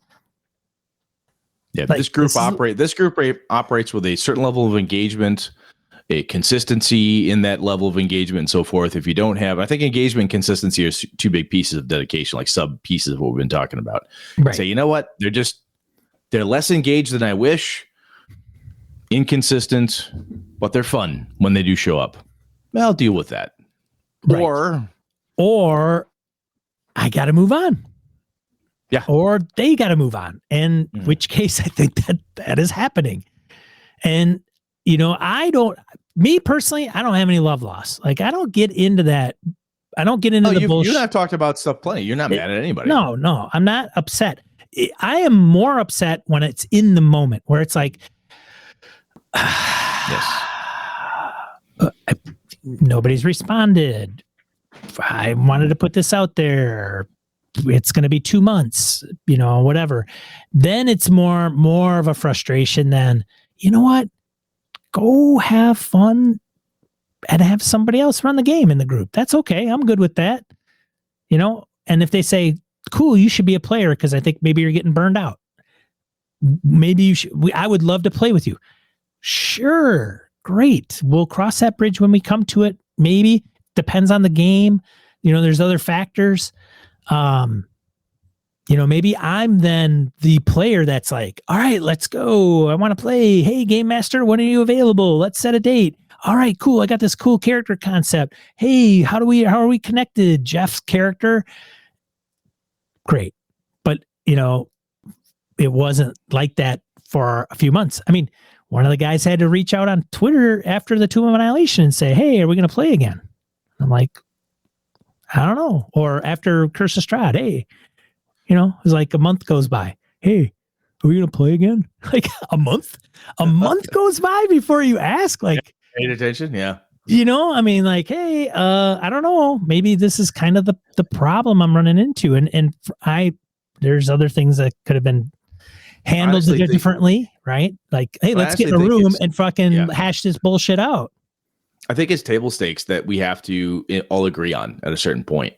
Yeah, like, this group operates with a certain level of engagement, a consistency in that level of engagement and so forth. If you don't have, I think engagement and consistency are 2 big pieces of dedication, like sub pieces of what we've been talking about. Right. Say, you know what? They're less engaged than I wish, inconsistent, but they're fun when they do show up. I'll deal with that. Right. Or I got to move on. Yeah. Or they got to move on. And which case I think that is happening. And, me personally, I don't have any love loss. Like, I don't get into that. I don't get into the bullshit. You and I've talked about stuff plenty. You're not mad at anybody.
No, I'm not upset. I am more upset when it's in the moment where it's like, yes. Nobody's responded. I wanted to put this out there. It's going to be 2 months, whatever. Then it's more of a frustration than, you know what? Go have fun and have somebody else run the game in the group. That's okay. I'm good with that. And if they say, cool, you should be a player because I think maybe you're getting burned out. Maybe you should. I would love to play with you. Sure. Great. We'll cross that bridge when we come to it. Maybe. Depends on the game. There's other factors. maybe I'm then the player that's like, all right, let's go. I want to play. Hey, game master, when are you available? Let's set a date. All right, cool. I got this cool character concept. Hey, how are we connected? Jeff's character. Great. But, it wasn't like that for a few months. I mean, one of the guys had to reach out on Twitter after the Tomb of Annihilation and say, hey, are we going to play again? I'm like, I don't know. Or after Curse of Strahd, hey, it was like a month goes by. Hey, are we going to play again? Like a month? A month goes by before you ask, like,
paid attention. Yeah.
I mean, like, hey, I don't know. Maybe this is kind of the problem I'm running into. And there's other things that could have been handled differently, right? Like, hey, let's get in a room and fucking hash this bullshit out.
I think it's table stakes that we have to all agree on at a certain point.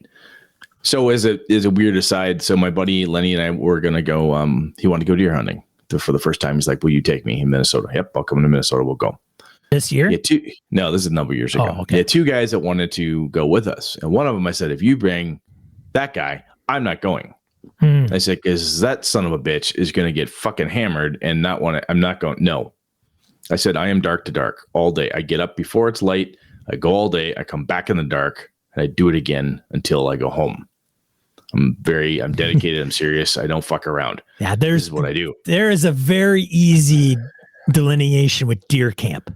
So as a weird aside, so my buddy Lenny and I were going to go, he wanted to go deer hunting for the first time. He's like, will you take me in Minnesota? Yep, I'll come to Minnesota. We'll go.
This year?
No, this is a number of years ago.
Oh, okay.
Yeah, 2 guys that wanted to go with us. And one of them, I said, if you bring that guy, I'm not going. I said, because that son of a bitch is going to get fucking hammered and I'm not going. No. I said, I am dark to dark all day. I get up before it's light. I go all day. I come back in the dark and I do it again until I go home. I'm dedicated. I'm serious. I don't fuck around. Yeah. This is what I do.
There is a very easy delineation with deer camp.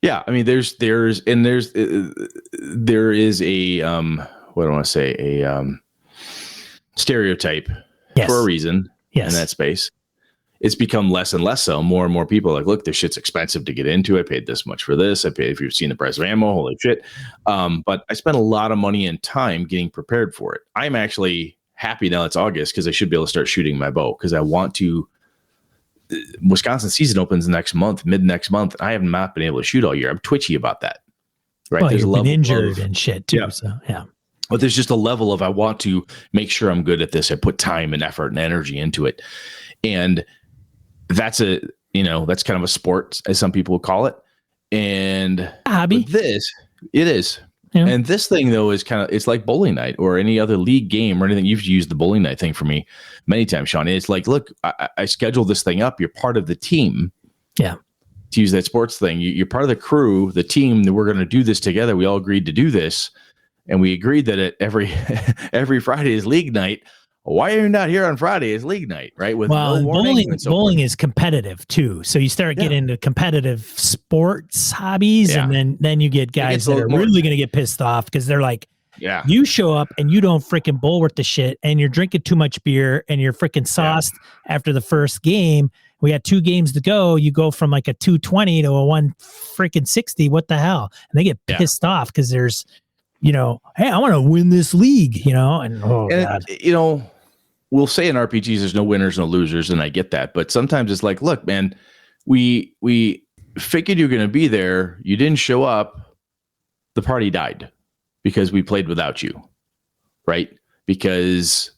Yeah. I mean, there is a, what do I want to say? A, stereotype for a reason in that space. It's become less and less so. More and more people are like, look, this shit's expensive to get into. I paid this much for this. I paid, if you've seen the price of ammo, holy shit. But I spent a lot of money and time getting prepared for it. I'm actually happy now it's August because I should be able to start shooting my bow because I want to. Wisconsin season opens next month, mid next month. I have not been able to shoot all year. I'm twitchy about that. Right.
Well, you've been injured and shit too. Yeah. So, yeah.
But there's just a level of I want to make sure I'm good at this. I put time and effort and energy into it. And that's that's kind of a sport, as some people would call it. And
a hobby.
It is. Yeah. And this thing, though, is it's like bowling night or any other league game or anything. You've used the bowling night thing for me many times, Sean. It's like, look, I scheduled this thing up. You're part of the team.
Yeah.
To use that sports thing, you're part of the crew, the team, that we're going to do this together. We all agreed to do this. And we agreed that every Friday is league night. Why are you not here on Friday is league night, right? With
bowling is competitive too. So you start getting into competitive sports hobbies, and then you get guys that are really going to get pissed off because they're like, you show up and you don't freaking bowl worth the shit, and you're drinking too much beer, and you're freaking sauced after the first game. We got 2 games to go. You go from like a 220 to a 160. What the hell? And they get pissed off because there's. Hey, I want to win this league, and God.
We'll say in RPGs, there's no winners, no losers. And I get that. But sometimes it's like, look, man, we figured you're going to be there. You didn't show up. The party died because we played without you. Right. Because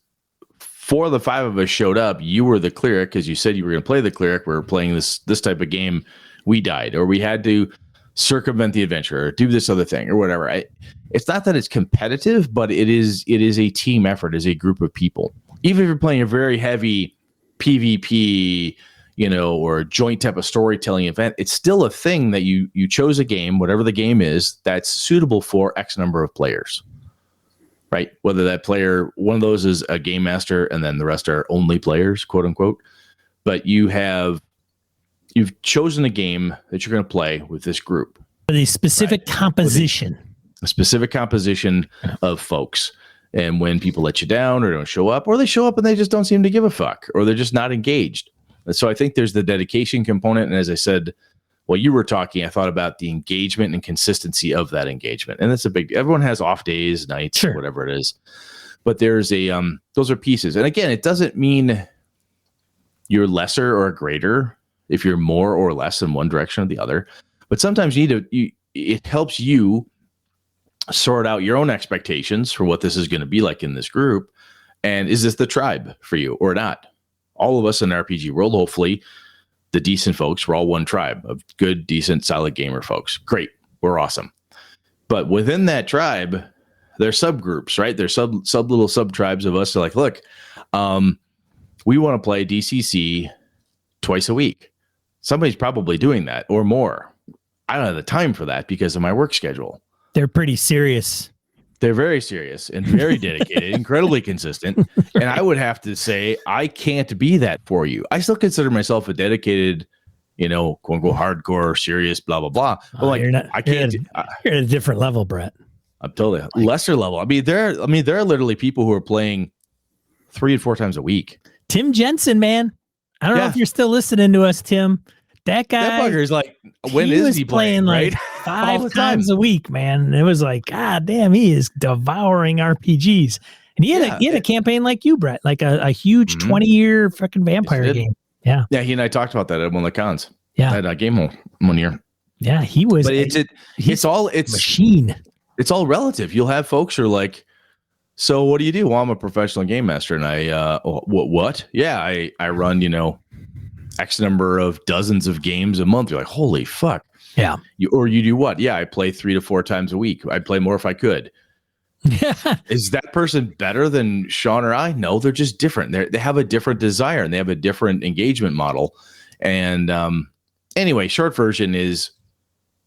4 of the 5 of us showed up. You were the cleric because you said you were going to play the cleric. We were playing this type of game. We died, or we had to circumvent the adventure or do this other thing or whatever. It's not that it's competitive, but it is a team effort as a group of people. Even if you're playing a very heavy PvP, or joint type of storytelling event, it's still a thing that you chose a game, whatever the game is, that's suitable for X number of players, right? Whether that player, one of those is a game master and then the rest are only players, quote unquote. But you've chosen a game that you're going to play with this group.
A specific composition.
A specific composition of folks. And when people let you down or don't show up, or they show up and they just don't seem to give a fuck, or they're just not engaged. And so I think there's the dedication component. And as I said, while you were talking, I thought about the engagement and consistency of that engagement. And that's everyone has off days, nights, whatever it is. But there's those are pieces. And again, it doesn't mean you're lesser or greater if you're more or less in one direction or the other. But sometimes it helps you sort out your own expectations for what this is going to be like in this group. And is this the tribe for you or not? All of us in the RPG world, hopefully the decent folks, we're all one tribe of good, decent, solid gamer folks. Great. We're awesome. But within that tribe, there's subgroups, right? There's sub little sub tribes of us. So like, look, we want to play DCC twice a week. Somebody's probably doing that or more. I don't have the time for that because of my work schedule.
They're pretty serious.
They're very serious and very dedicated, incredibly consistent. And I would have to say, I can't be that for you. I still consider myself a dedicated, quote unquote, hardcore, serious, blah, blah, blah. But I can't.
You're at a different level, Brett.
I'm totally lesser level. I mean, there are literally people who are playing 3 and 4 times a week.
Tim Jensen, man. I don't know if you're still listening to us, Tim. That guy.
That bugger's like, when is he playing?
Like
right?
5 times a week, man. And it was like, God damn, he is devouring RPGs. And he had a campaign like you, Brett, like a huge 20-year freaking vampire game. Yeah.
Yeah, he and I talked about that at one of the cons.
Yeah.
At a game hole one year.
Yeah, he was.
But it's all
machine.
It's all relative. You'll have folks who are like, so what do you do? Well, I'm a professional game master, and I what? Yeah, I run, X number of dozens of games a month. You're like, holy fuck.
Yeah.
You do what? Yeah, I play 3 to 4 times a week. I'd play more if I could. Is that person better than Sean or I? No, they're just different. They have a different desire and they have a different engagement model. And anyway, short version is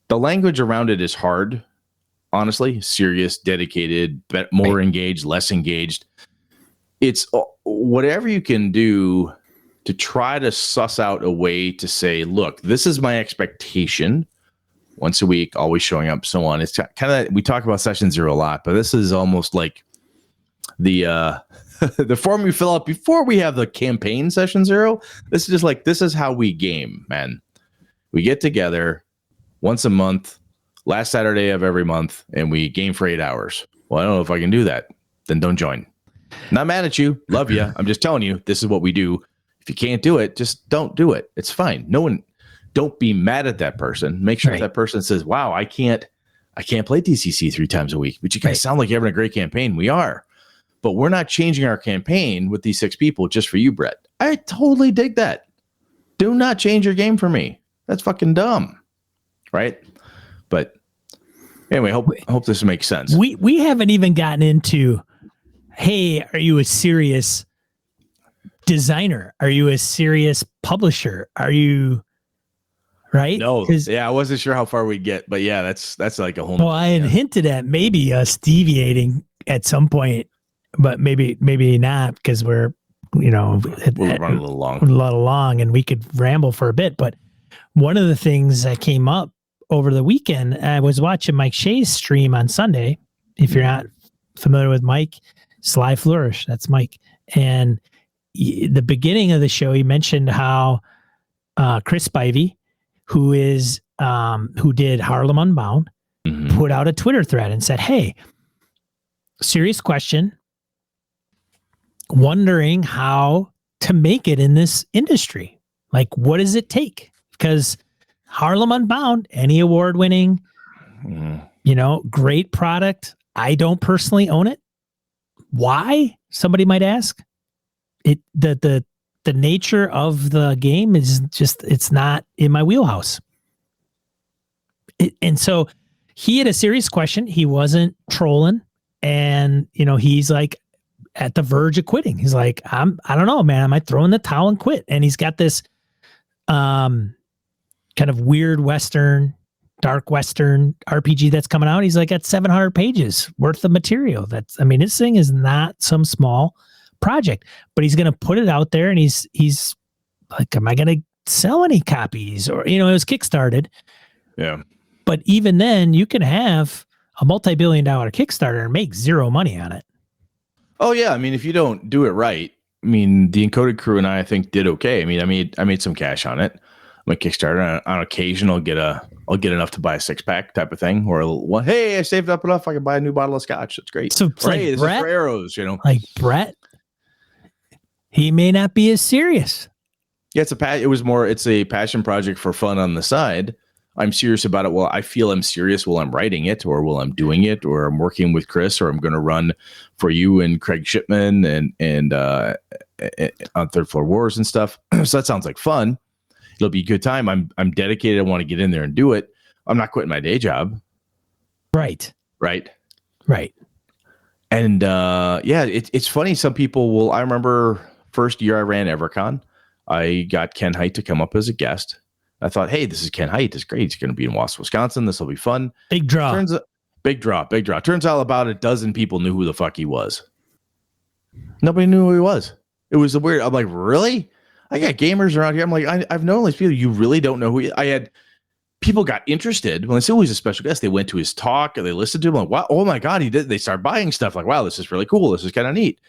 the language around it is hard. Honestly, serious, dedicated, more engaged, less engaged. It's whatever you can do to try to suss out a way to say, look, this is my expectation. Once a week, always showing up, so on. It's kind of, we talk about session 0 a lot, but this is almost like the the form we fill out before we have the campaign session 0. This is just like, this is how we game, man. We get together once a month, last Saturday of every month, and we game for 8 hours. Well, I don't know if I can do that. Then don't join. Not mad at you. Love you. I'm just telling you, this is what we do. If you can't do it, just don't do it. It's fine. Don't be mad at that person. Make sure that person says, wow, I can't play DCC 3 times a week, but you guys sound like you're having a great campaign. We are, but we're not changing our campaign with these 6 people just for you, Brett. I totally dig that. Do not change your game for me. That's fucking dumb. Right. But anyway, hope this makes sense.
We haven't even gotten into, hey, are you a serious designer? Are you a serious publisher? Are you right?
No, I wasn't sure how far we'd get, but yeah, that's like a whole.
Well, I had hinted at maybe us deviating at some point, but maybe not, because we're running a little long, and we could ramble for a bit. But one of the things that came up over the weekend, I was watching Mike Shea's stream on Sunday. If you're not familiar with Mike, Sly Flourish, that's Mike. And the beginning of the show, he mentioned how Chris Spivey, who did Harlem Unbound, put out a Twitter thread and said, hey, serious question, wondering how to make it in this industry. Like, what does it take? Because Harlem Unbound, any award-winning, great product. I don't personally own it. Why? Somebody might ask. The nature of the game is just, it's not in my wheelhouse. And so he had a serious question. He wasn't trolling. And, he's like at the verge of quitting. He's like, I don't know, man. I might throw in the towel and quit. And he's got this kind of weird Western, dark Western RPG that's coming out. He's like at 700 pages worth of material. This thing is not some small project, but he's going to put it out there, and he's like, am I going to sell any copies? Or, it was Kickstarted.
Yeah.
But even then, you can have a multi-billion-dollar Kickstarter and make zero money on it.
Oh yeah. If you don't do it right, the Encoded crew and I think did okay. I made some cash on it. My Kickstarter on occasion, I'll get enough to buy a 6-pack type of thing, or hey, I saved up enough, I can buy a new bottle of scotch. That's great.
So
or, hey, this is for arrows,
Like Brett, he may not be as serious.
Yeah, it's a passion project for fun on the side. I'm serious about it. Well, I feel I'm serious while I'm writing it, or while I'm doing it, or I'm working with Chris, or I'm going to run for you and Craig Shipman and on Third Floor Wars and stuff. So that sounds like fun. It'll be a good time. I'm dedicated. I want to get in there and do it. I'm not quitting my day job.
Right.
And it's funny. Some people will. I remember first year I ran EverCon, I got Ken Hite to come up as a guest. I thought, hey, this is Ken Hite. It's great. He's going to be in Wausau, Wisconsin. This will be fun.
Big draw.
Big draw. Turns out about a dozen people knew who the fuck he was. Nobody knew who he was. It was a weird. I'm like, really? I got gamers around here. I'm like, I've known all these people. You really don't know who I had. People got interested when I said, oh, he's a special guest. They went to his talk and they listened to him. Like, wow, oh my God, he did. They started buying stuff. Like, wow, this is really cool. This is kind of neat.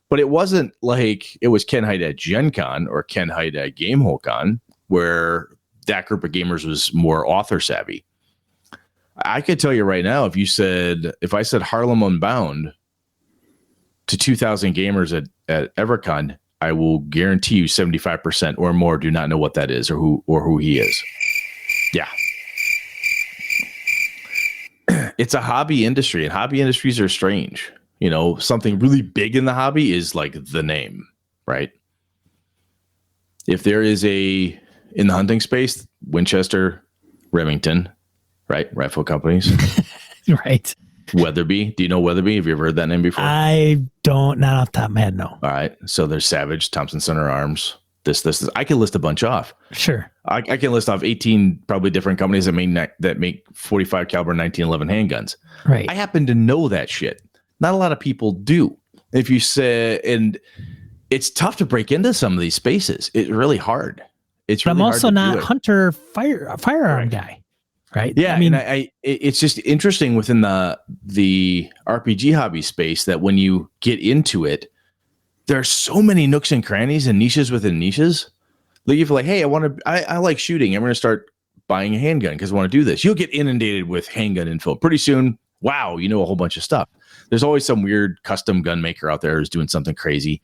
But it wasn't like it was Ken Hite at Gen Con or Ken Hite at GameholeCon, where that group of gamers was more author savvy. I could tell you right now, if I said Harlem Unbound to 2,000 gamers at EverCon, I will guarantee you 75% or more do not know what that is or who he is. Yeah. It's a hobby industry, and hobby industries are strange. You know, something really big in the hobby is like the name, right? If there is in the hunting space, Winchester, Remington, right? Rifle companies.
Right.
Weatherby. Do you know Weatherby? Have you ever heard that name before?
I don't, not off the top of my head, no.
All right. So there's Savage, Thompson Center Arms. This. I can list a bunch off.
Sure.
I can list off 18 probably different companies that make 45 caliber 1911 handguns.
Right.
I happen to know that shit. Not a lot of people do. If you say, and it's tough to break into some of these spaces. It's really hard. It's really
I'm also
hard to
not hunter firearm guy. Right.
Yeah.
I mean,
it's just interesting within the RPG hobby space that when you get into it, there are so many nooks and crannies and niches within niches. Like if you're like, hey, I like shooting. I'm going to start buying a handgun because I want to do this. You'll get inundated with handgun info pretty soon. Wow. You know a whole bunch of stuff. There's always some weird custom gun maker out there who's doing something crazy.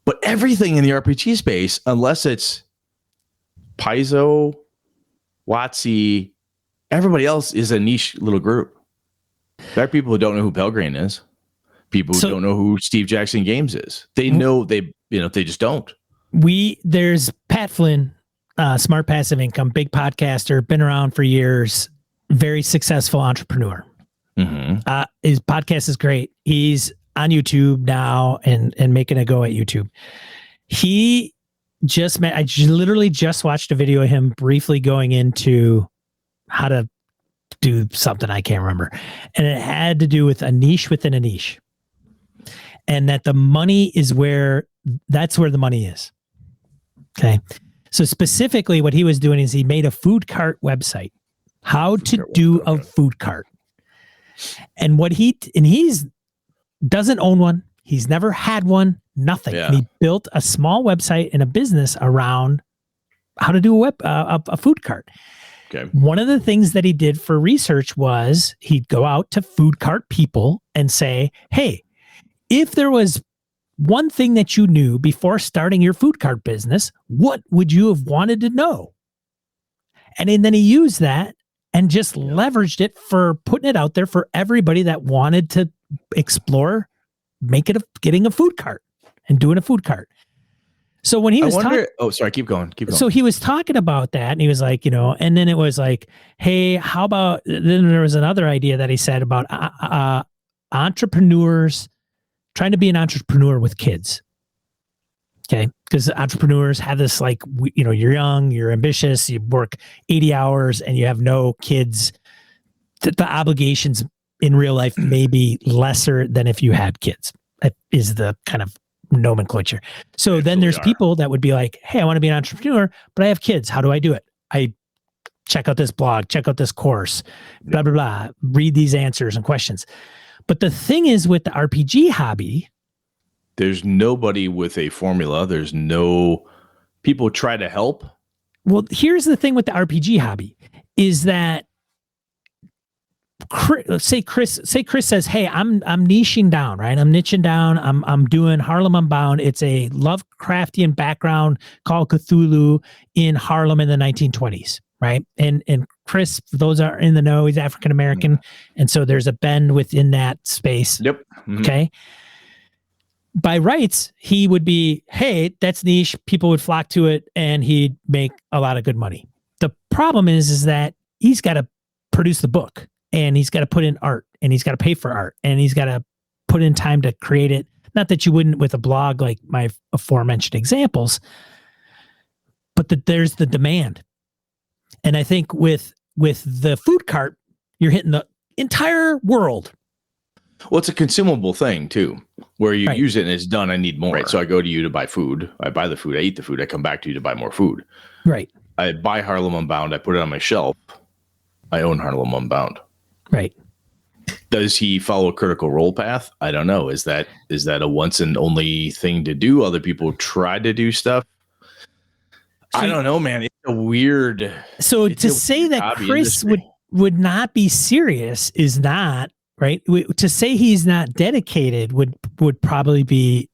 But everything in the RPG space, unless it's Paizo, WotC, everybody else is a niche little group. There are people who don't know who Pelgrane is. People who don't know who Steve Jackson Games is. They know they just don't.
There's Pat Flynn, Smart Passive Income, big podcaster, been around for years, very successful entrepreneur. Mm-hmm. His podcast is great. He's on YouTube now and making a go at YouTube. I literally just watched a video of him briefly going into how to do something I can't remember. And it had to do with a niche within a niche. And that the money is that's where the money is. Okay. So specifically what he was doing is he made a food cart website, how to do a food cart. And he's doesn't own one. He's never had one, nothing. Yeah. And he built a small website and a business around how to do a food cart.
Okay.
One of the things that he did for research was he'd go out to food cart people and say, hey, if there was one thing that you knew before starting your food cart business, what would you have wanted to know? And then he used that and just leveraged it for putting it out there for everybody that wanted to explore, getting a food cart and doing a food cart. So when he was
keep going.
So he was talking about that and he was like, and then it was like, hey, how about, then there was another idea that he said about entrepreneurs trying to be an entrepreneur with kids. Okay. Because entrepreneurs have this like, you're young, you're ambitious, you work 80 hours and you have no kids. The obligations in real life may be lesser than if you had kids. That is the kind of nomenclature. So then there's people that would be like, hey, I want to be an entrepreneur, but I have kids. How do I do it? I check out this blog, check out this course, blah, blah, blah, read these answers and questions. But the thing is with the RPG hobby,
there's nobody with a formula. There's no people try to help.
Well, here's the thing with the RPG hobby is that say Chris says, hey, I'm niching down, right? I'm niching down. I'm doing Harlem Unbound. It's a Lovecraftian background called Cthulhu in Harlem in the 1920s, right? And Chris, for those are in the know, he's African American, and so there's a bend within that space.
Yep. Mm-hmm.
Okay. By rights, he would be, hey, that's niche. People would flock to it, and he'd make a lot of good money. The problem is that he's got to produce the book, and he's got to put in art, and he's got to pay for art, and he's got to put in time to create it Not that you wouldn't with a blog like my aforementioned examples, but that there's the demand. And I think with the food cart, you're hitting the entire world.
Well, it's a consumable thing too, where you
Right.
use it and it's done. I need more. Right. So I go to you to buy food. I buy the food. I eat the food. I come back to you to buy more food.
Right.
I buy Harlem Unbound. I put it on my shelf. I own Harlem Unbound.
Right.
Does he follow a Critical Role path? I don't know. Is that a once and only thing to do? Other people try to do stuff. I don't know, man. It's a weird.
So to say that Chris would not be serious is not right. To say he's not dedicated would probably be,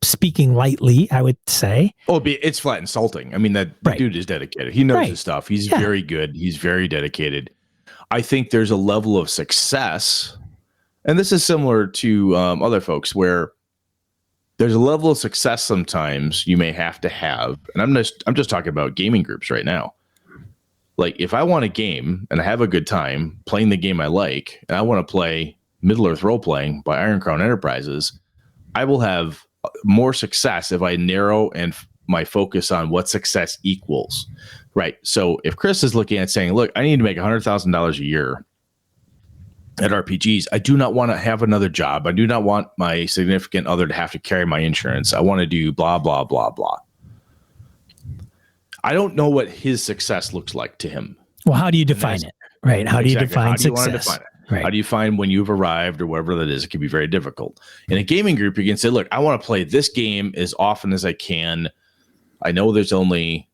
speaking lightly, I would say.
Oh, it's flat insulting. I mean, that dude is dedicated. He knows his stuff. He's very good. He's very dedicated. I think there's a level of success, and this is similar to other folks, where there's a level of success sometimes you may have to have. And I'm just talking about gaming groups right now. Like, if I want a game and I have a good time playing the game I like, and I want to play Middle-earth Role-Playing by Iron Crown Enterprises, I will have more success if I narrow my focus on what success equals. Right. So if Chris is looking at saying, look, I need to make $100,000 a year at RPGs, I do not want to have another job. I do not want my significant other to have to carry my insurance. I want to do blah, blah, blah, blah. I don't know what his success looks like to him.
Well, how do you define it? Right. How do you define success?
Right. How do you find when you've arrived or whatever that is? It can be very difficult. In a gaming group, you can say, look, I want to play this game as often as I can. I know there's only,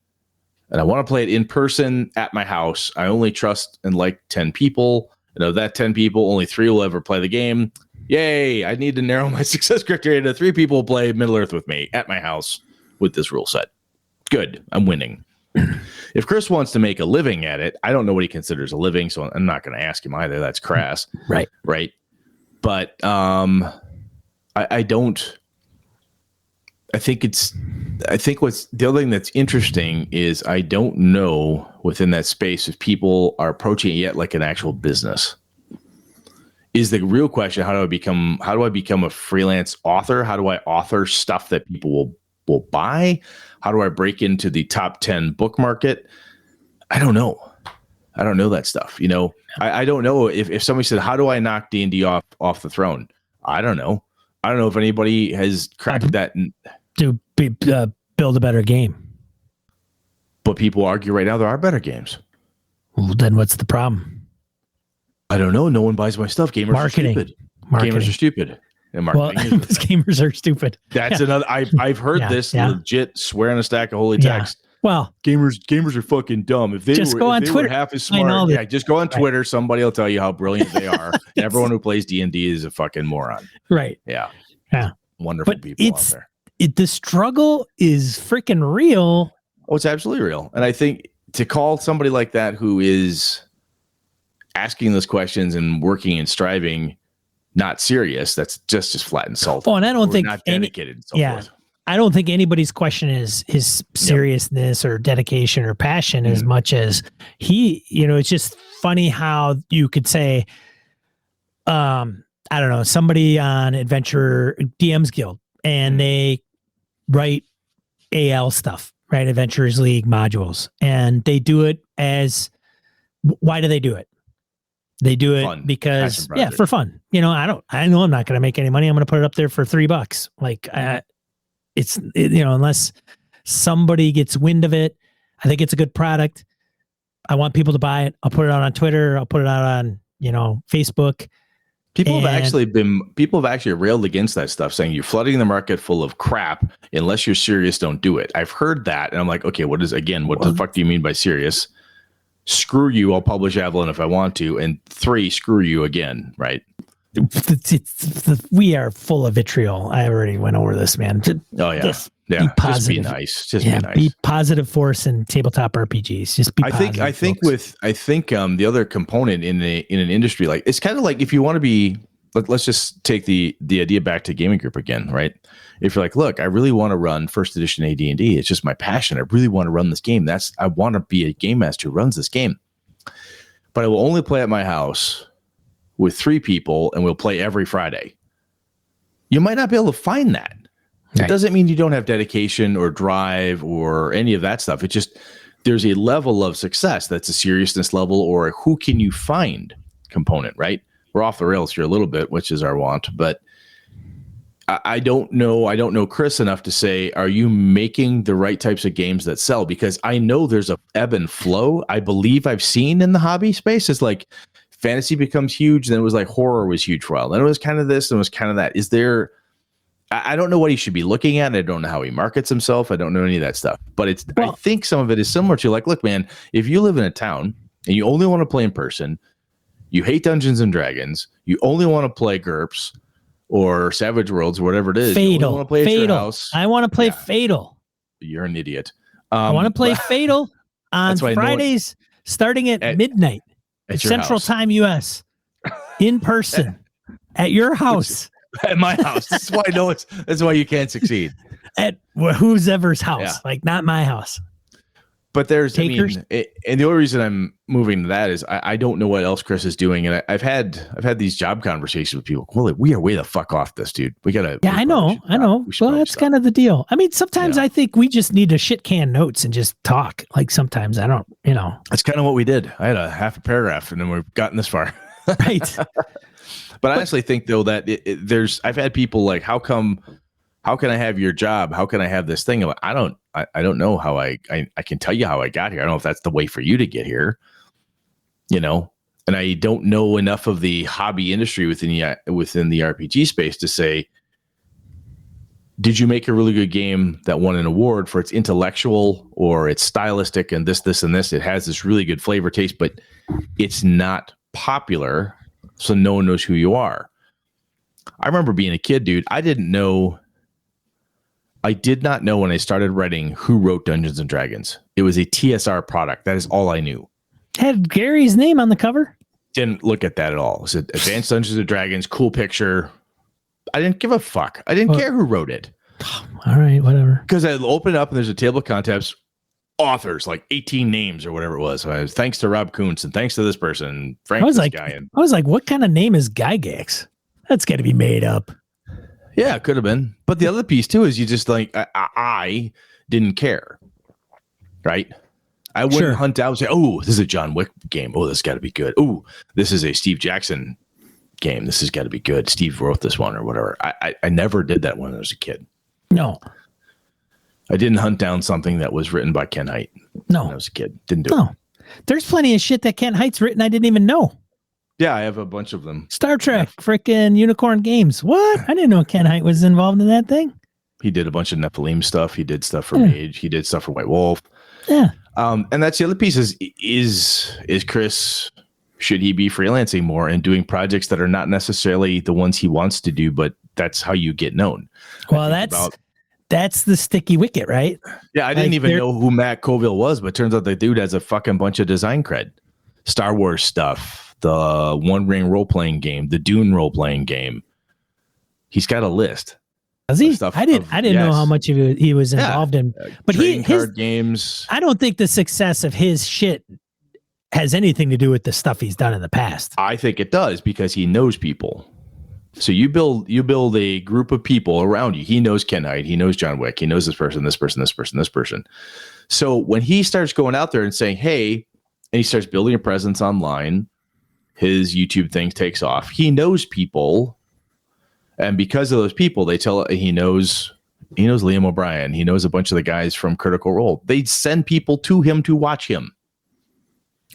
and I want to play it in person at my house. I only trust and like 10 people. And of that 10 people, only 3 will ever play the game. Yay. I need to narrow my success criteria to 3 people play Middle-earth with me at my house with this rule set. Good. I'm winning. If Chris wants to make a living at it, I don't know what he considers a living, so I'm not going to ask him either. That's crass.
Right.
Right. But I don't. I think what's the other thing that's interesting is I don't know within that space if people are approaching it yet like an actual business. Is the real question, how do I become a freelance author? How do I author stuff that people will buy? How do I break into the top 10 book market? I don't know. I don't know that stuff. I don't know if somebody said, how do I knock D&D off the throne? I don't know. I don't know if anybody has cracked that.
To build a better game.
But people argue right now there are better games.
Well, then what's the problem?
I don't know. No one buys my stuff. Gamers are stupid. Gamers are stupid. And marketing
gamers are stupid.
That's another. I've heard this legit swear on a stack of holy text.
Well,
gamers are fucking dumb. If they
go on Twitter.
Were half as smart, just go on Twitter. Somebody will tell you how brilliant they are. And everyone who plays D&D is a fucking moron.
Right.
Yeah.
Yeah.
Wonderful people out there.
The struggle is freaking real.
Oh, it's absolutely real. And I think to call somebody like that who is asking those questions and working and striving not serious, that's just flat insulting.
Oh, and I don't think
not dedicated. And so forth.
I don't think anybody's question is his seriousness or dedication or passion as much as it's just funny how you could say, I don't know, somebody on Adventure DMs Guild and they write AL stuff, right? Adventurers League modules. And they do it why do they do it? They do it fun. Because for fun. I know I'm not going to make any money. I'm going to put it up there for $3. Like unless somebody gets wind of it, I think it's a good product. I want people to buy it. I'll put it out on Twitter. I'll put it out on, Facebook.
People have actually railed against that stuff, saying you're flooding the market full of crap. Unless you're serious, don't do it. I've heard that. And I'm like, okay, what the fuck do you mean by serious? Screw you. I'll publish Avalon if I want to. And 3, screw you again. Right.
We are full of vitriol. I already went over this, man.
Be positive. Just be nice.
Be positive force in tabletop RPGs. Just be positive.
I think the other component in an industry like it's kind of like if you want to be. Let's just take the idea back to gaming group again, right? If you're like, look, I really want to run first edition AD&D. It's just my passion. I really want to run this game. I want to be a game master who runs this game. But I will only play at my house with 3 people, and we'll play every Friday. you might not be able to find that. It
Right.
doesn't mean you don't have dedication or drive or any of that stuff. It just, there's a level of success that's a seriousness level or a who can you find component, right? We're off the rails here a little bit, which is our want, but I don't know. I don't know Chris enough to say, are you making the right types of games that sell? Because I know there's a ebb and flow. I believe I've seen in the hobby space is like fantasy becomes huge. Then it was like horror was huge for a while. Then it was kind of this and it was kind of that. Is there, I don't know what he should be looking at. I don't know how he markets himself. I don't know any of that stuff. But it's, I think some of it is similar to like, look, man, if you live in a town and you only want to play in person, you hate Dungeons and Dragons, you only want to play GURPS or Savage Worlds or whatever it is.
Fatal.
You want to play at your
Fatal.
house.
I want to play Fatal.
You're an idiot.
I want to play Fatal on Fridays starting at midnight
at your
Central
house.
Time US in person at your house.
At my house. That's why I know that's why you can't succeed.
At who's ever's house,
Yeah.
like not my house.
But there's,
Takers.
and the only reason I'm moving to that is I don't know what else Chris is doing, and I've had these job conversations with people. Well, we are way the fuck off this, dude. We gotta.
Yeah, I know. Well, that's kind of the deal. I mean, sometimes I think we just need to shit can notes and just talk. Like sometimes I don't,
That's kind of what we did. I had a half a paragraph, and then we've gotten this far.
Right.
But I honestly think though that I've had people like, how can I have your job? How can I have this thing? I don't know how I can tell you how I got here. I don't know if that's the way for you to get here, and I don't know enough of the hobby industry within the RPG space to say, did you make a really good game that won an award for its intellectual or its stylistic and this, and this? It has this really good flavor taste, but it's not popular. So no one knows who you are. I remember being a kid, dude. I did not know when I started writing who wrote Dungeons and Dragons. It was a TSR product. That is all I knew.
Had Gary's name on the cover.
Didn't look at that at all. It said Advanced Dungeons and Dragons, cool picture. I didn't give a fuck. I didn't care who wrote it.
All right, whatever.
Because I open it up and there's a table of contents, authors, like 18 names or whatever it was. So I was, thanks to Rob Kuntz and thanks to this person, Frank,
I was like, what kind of name is Gygax? That's got to be made up.
Yeah, it could have been. But the other piece too is you just like, I didn't care, right? I wouldn't hunt out and say, oh, this is a John Wick game. Oh, this got to be good. Oh, this is a Steve Jackson game. This has got to be good. Steve wrote this one or whatever. I never did that when I was a kid.
No.
I didn't hunt down something that was written by Ken Hite when I was a kid. Didn't do it.
There's plenty of shit that Ken Hite's written I didn't even know.
Yeah, I have a bunch of them.
Star Trek, freaking Unicorn Games. What? I didn't know Ken Hite was involved in that thing.
He did a bunch of Nephilim stuff. He did stuff for Mage. He did stuff for White Wolf.
Yeah.
And that's the other piece is Chris, should he be freelancing more and doing projects that are not necessarily the ones he wants to do, but that's how you get known.
Well, that's the sticky wicket, right?
Yeah, I didn't even know who Matt Colville was, but it turns out the dude has a fucking bunch of design cred. Star Wars stuff, the One Ring role-playing game, the Dune role-playing game. He's got a list.
Does he? I didn't know how much of it he was involved in. But
his card games.
I don't think the success of his shit has anything to do with the stuff he's done in the past.
I think it does because he knows people. So you build a group of people around you. He knows Ken Hite. He knows John Wick. He knows this person, this person, this person, this person. So when he starts going out there and saying, hey, and he starts building a presence online, his YouTube thing takes off. He knows people. And because of those people, he knows Liam O'Brien. He knows a bunch of the guys from Critical Role. They send people to him to watch him.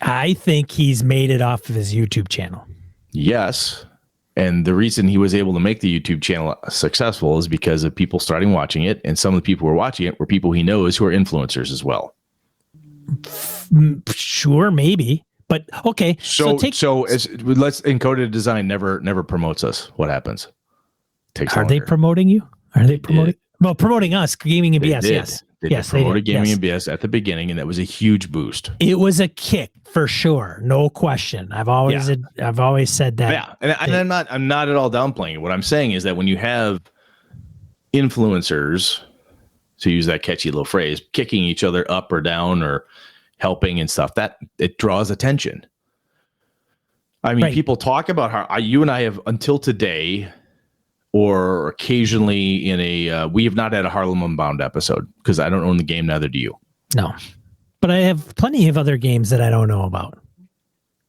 I think he's made it off of his YouTube channel.
Yes. And the reason he was able to make the YouTube channel successful is because of people starting watching it. And some of the people who were watching it were people he knows who are influencers as well.
Sure, maybe. But okay.
So let's Encoded Design never promotes us. What happens?
Are they promoting you? Are they promoting? Well, promoting us, Gaming and BS. Yes.
They promoted Gaming and BS at the beginning, and that was a huge boost.
It was a kick for sure, no question. I've always said that.
Yeah, and I'm not at all downplaying it. What I'm saying is that when you have influencers, to use that catchy little phrase, kicking each other up or down or helping and stuff, that it draws attention. I mean, people talk about how you and I have until today or occasionally in a. We have not had a Harlem Unbound episode because I don't own the game. Neither do you.
No, but I have plenty of other games that I don't know about.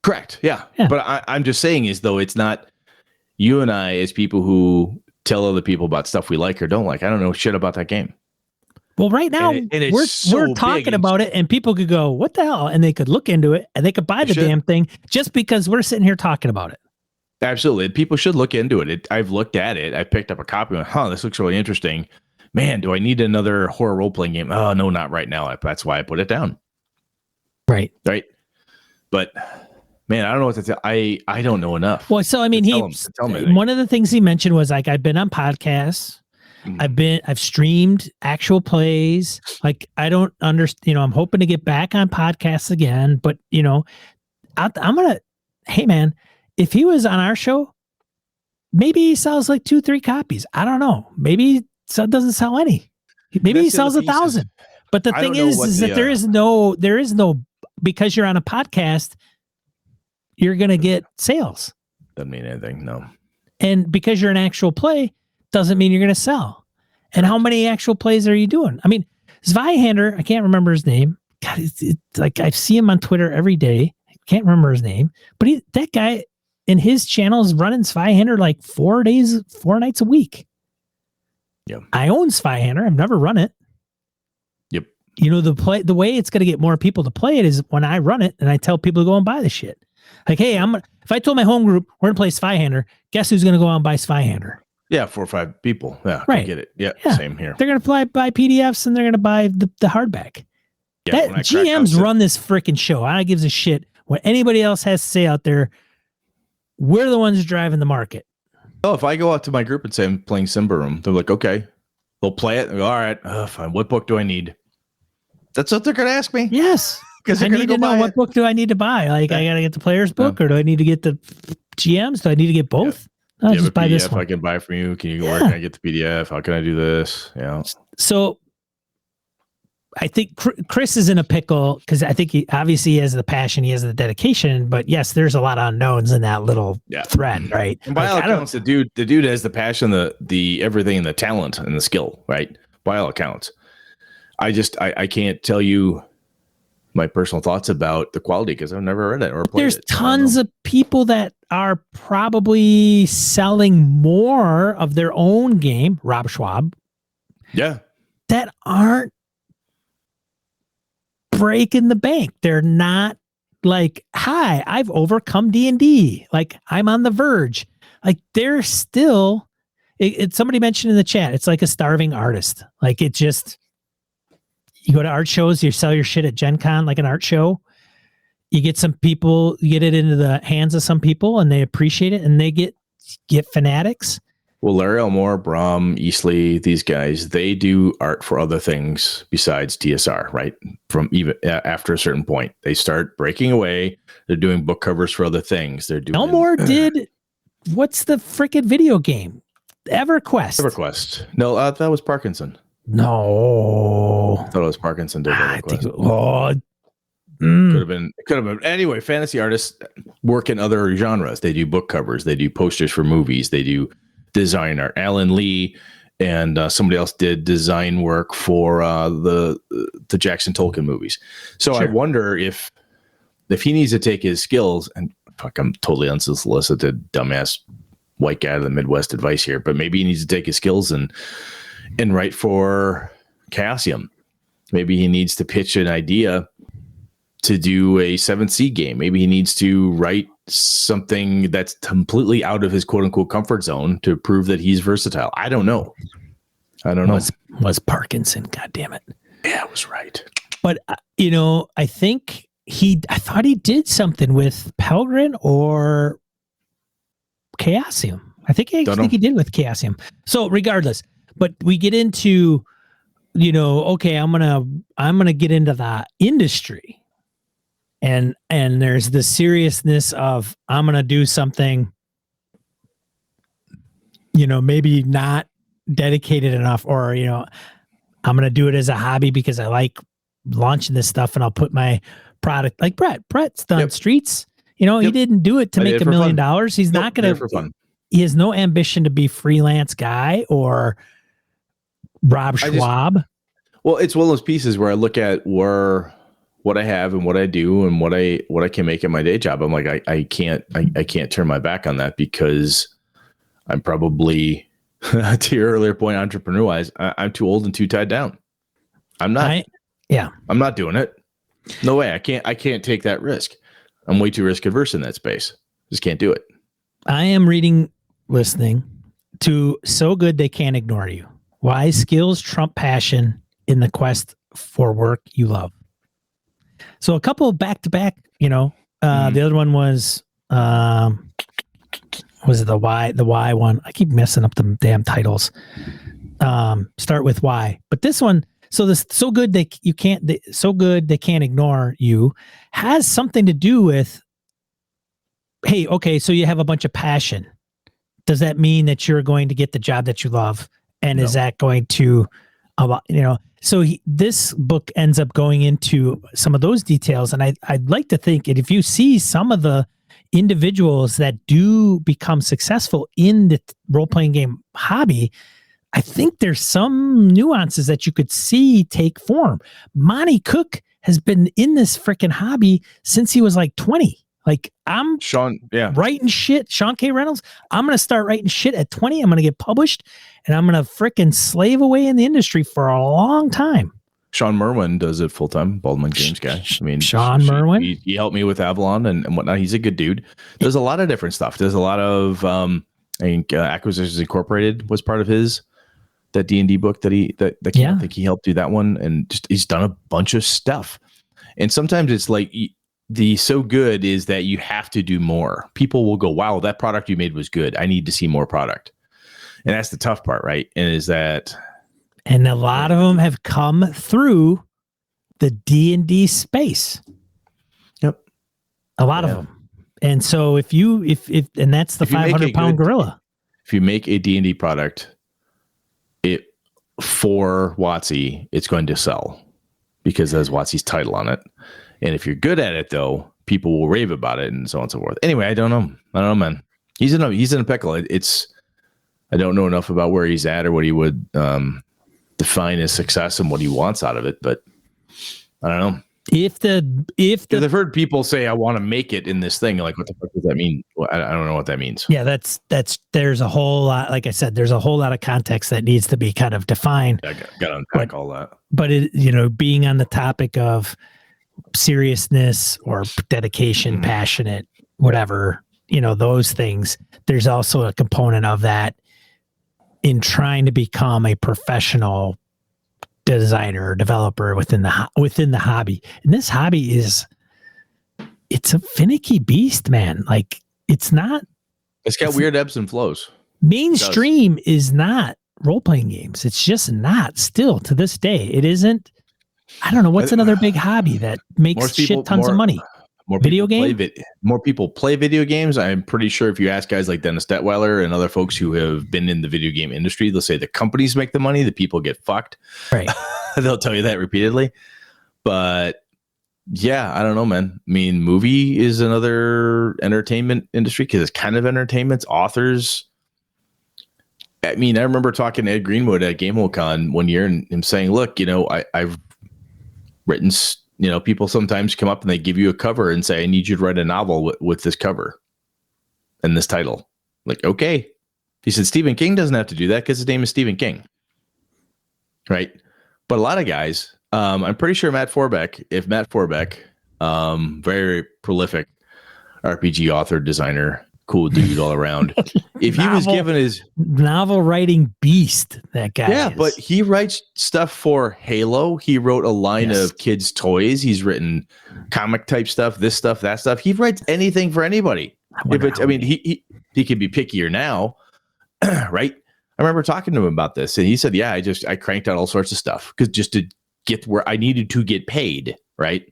Correct. Yeah. But I'm just saying is though it's not you and I as people who tell other people about stuff we like or don't like. I don't know shit about that game.
Well, right now we're talking about it, and people could go, "What the hell?" and they could look into it, and they could buy the damn thing just because we're sitting here talking about it. Absolutely,
people should look into it. I've looked at it. I picked up a copy. And went, this looks really interesting. Man, do I need another horror role playing game? Oh no, not right now. That's why I put it down.
Right.
But man, I don't know what to tell. I don't know enough.
Well, so I mean, one of the things he mentioned was like, I've been on podcasts. I've streamed actual plays. Like, I don't understand, I'm hoping to get back on podcasts again, but hey man, if he was on our show, maybe he sells like 2-3 copies. I don't know. Maybe he doesn't sell any. Maybe he sells 1,000. But the thing is that there is no, because you're on a podcast, you're going to get sales.
Doesn't mean anything. No.
And because you're an actual play, doesn't mean you're going to sell. And how many actual plays are you doing? I mean, Zweihander, I can't remember his name. God, it's like I see him on Twitter every day. I can't remember his name, but that guy in his channel is running Zweihander like 4 nights a week.
Yep.
I own Zweihander. I've never run it.
Yep.
The way it's going to get more people to play it is when I run it and I tell people to go and buy the shit. Like, hey, if I told my home group we're gonna play Zweihander, guess who's gonna go out and buy Zweihander?
Yeah, 4 or 5 people. Yeah,
right.
I get it. Yeah, same here.
They're gonna buy PDFs and they're gonna buy the hardback. Yeah, GMs run this freaking show. I don't give a shit what anybody else has to say out there. We're the ones driving the market.
Oh, if I go out to my group and say I'm playing Simba Room, they're like, okay, they'll play it. Go, all right, fine. What book do I need? That's what they're gonna ask me.
Yes. Because I need to know what book do I need to buy. Like, I got to get the player's book, or do I need to get the GMs? Do I need to get both?
Yeah. I'll just buy this one. I can buy from you. Where can I get the PDF? How can I do this? Yeah.
So I think Chris is in a pickle because I think he obviously has the passion, he has the dedication, but yes, there's a lot of unknowns in that little thread, right?
And by all accounts, the dude has the passion, the everything, the talent and the skill, right? By all accounts. I can't tell you my personal thoughts about the quality because I've never read it or played it.
There's tons of people that are probably selling more of their own game, Rob Schwab.
Yeah.
That aren't breaking the bank. They're not like, hi, I've overcome D&D. Like, I'm on the verge. Like, they're still, somebody mentioned in the chat, it's like a starving artist. Like, it just, you go to art shows, you sell your shit at Gen Con, like an art show. You get some people, you get it into the hands of some people and they appreciate it and they get fanatics.
Well, Larry Elmore, Brom, Eastleigh, these guys, they do art for other things besides TSR, right? From even after a certain point, they start breaking away. They're doing book covers for other things. They're doing.
Elmore did, what's the freaking video game? EverQuest.
No, that was Parkinson.
No.
I thought it was Parkinson did
EverQuest.
Could have been. Anyway, fantasy artists work in other genres. They do book covers. They do posters for movies. They do design art. Alan Lee and somebody else did design work for the Jackson Tolkien movies. So sure. I wonder if he needs to take his skills and I'm totally unsolicited, dumbass white guy of the Midwest advice here, but maybe he needs to take his skills and write for Chaosium. Maybe he needs to pitch an idea to do a 7th Sea game. Maybe he needs to write something that's completely out of his quote unquote comfort zone to prove that he's versatile. I don't know.
Was Parkinson, God damn it.
Yeah, it was right.
But I think I thought he did something with Pelgrin or Chaosium. I think he did with Chaosium. So regardless, but we get into, okay, I'm gonna get into the industry. And there's the seriousness of I'm going to do something, maybe not dedicated enough, or, I'm going to do it as a hobby because I like launching this stuff and I'll put my product like Brett's done Streets. He didn't do it to make $1 million. He's not going to,
for fun.
he has no ambition to be freelance guy or Rob Schwab.
Well, it's one of those pieces where I look at what I have and what I do and what I can make in my day job. I'm like, I can't turn my back on that because I'm probably, to your earlier point, entrepreneur wise, I'm too old and too tied down. I'm not. I'm not doing it. No way. I can't take that risk. I'm way too risk averse in that space. Just can't do it.
I am listening to So Good They Can't Ignore You. Why skills trump passion in the quest for work you love. So a couple of back-to-back, the other one was it the why one? I keep messing up the damn titles. Start with why. But this one, so good they can't ignore you has something to do with, hey, okay, so you have a bunch of passion. Does that mean that you're going to get the job that you love? And is that going to, so this book ends up going into some of those details. And I'd like to think that if you see some of the individuals that do become successful in the role-playing game hobby, I think there's some nuances that you could see take form. Monty Cook has been in this freaking hobby since he was like 20. Like I'm writing shit. Sean K. Reynolds, I'm going to start writing shit at 20. I'm going to get published and I'm going to freaking slave away in the industry for a long time.
Sean Merwin does it full time. Baldwin Games guy. I mean,
Sean Merwin.
He helped me with Avalon and whatnot. He's a good dude. Does a lot of different stuff. Does a lot of I think Acquisitions Incorporated was part of that D&D book that I think he helped do that one, and just he's done a bunch of stuff. And sometimes it's like the so good is that you have to do more. People will go, wow, that product you made was good. I need to see more product. And that's the tough part, right? And
a lot of them have come through the D&D space.
Yep.
A lot of them. And so if that's the 500-pound gorilla.
If you make a D&D product, for WotC, it's going to sell because there's WotC's title on it. And if you're good at it, though, people will rave about it and so on and so forth. Anyway, I don't know, man. He's in a pickle. I don't know enough about where he's at or what he would define as success and what he wants out of it, but I don't know. Because I've heard people say, I want to make it in this thing. Like, what the fuck does that mean? Well, I don't know what that means.
Yeah, there's a whole lot, like I said, there's a whole lot of context that needs to be kind of defined.
I got to unpack all that.
But being on the topic of seriousness or dedication, passionate, whatever, those things, there's also a component of that in trying to become a professional designer or developer within the hobby. And this hobby it's a finicky beast, man. Like it's
got weird ebbs and flows.
Mainstream is not role-playing games. It's just not, still to this day. It isn't. I don't know what's another big hobby that makes tons of money.
More people play video games. I'm pretty sure if you ask guys like Dennis Detweiler and other folks who have been in the video game industry, they'll say the companies make the money, the people get fucked.
Right.
They'll tell you that repeatedly. But yeah, I don't know, man. I mean, movie is another entertainment industry because it's kind of entertainment. Authors. I mean, I remember talking to Ed Greenwood at GameWorldCon one year and him saying, look, I've written, people sometimes come up and they give you a cover and say, I need you to write a novel with this cover and this title. Like, okay. He said, Stephen King doesn't have to do that because his name is Stephen King. Right. But a lot of guys, I'm pretty sure Matt Forbeck, very prolific RPG author, designer, cool dude all around. If he was given his
novel writing beast, that guy is.
But he writes stuff for Halo. He wrote a line of kids' toys. He's written comic type stuff, this stuff, that stuff. He writes anything for anybody. He can be pickier now, right? I remember talking to him about this, and he said, "Yeah, I cranked out all sorts of stuff because just to get where I needed to get paid, right?"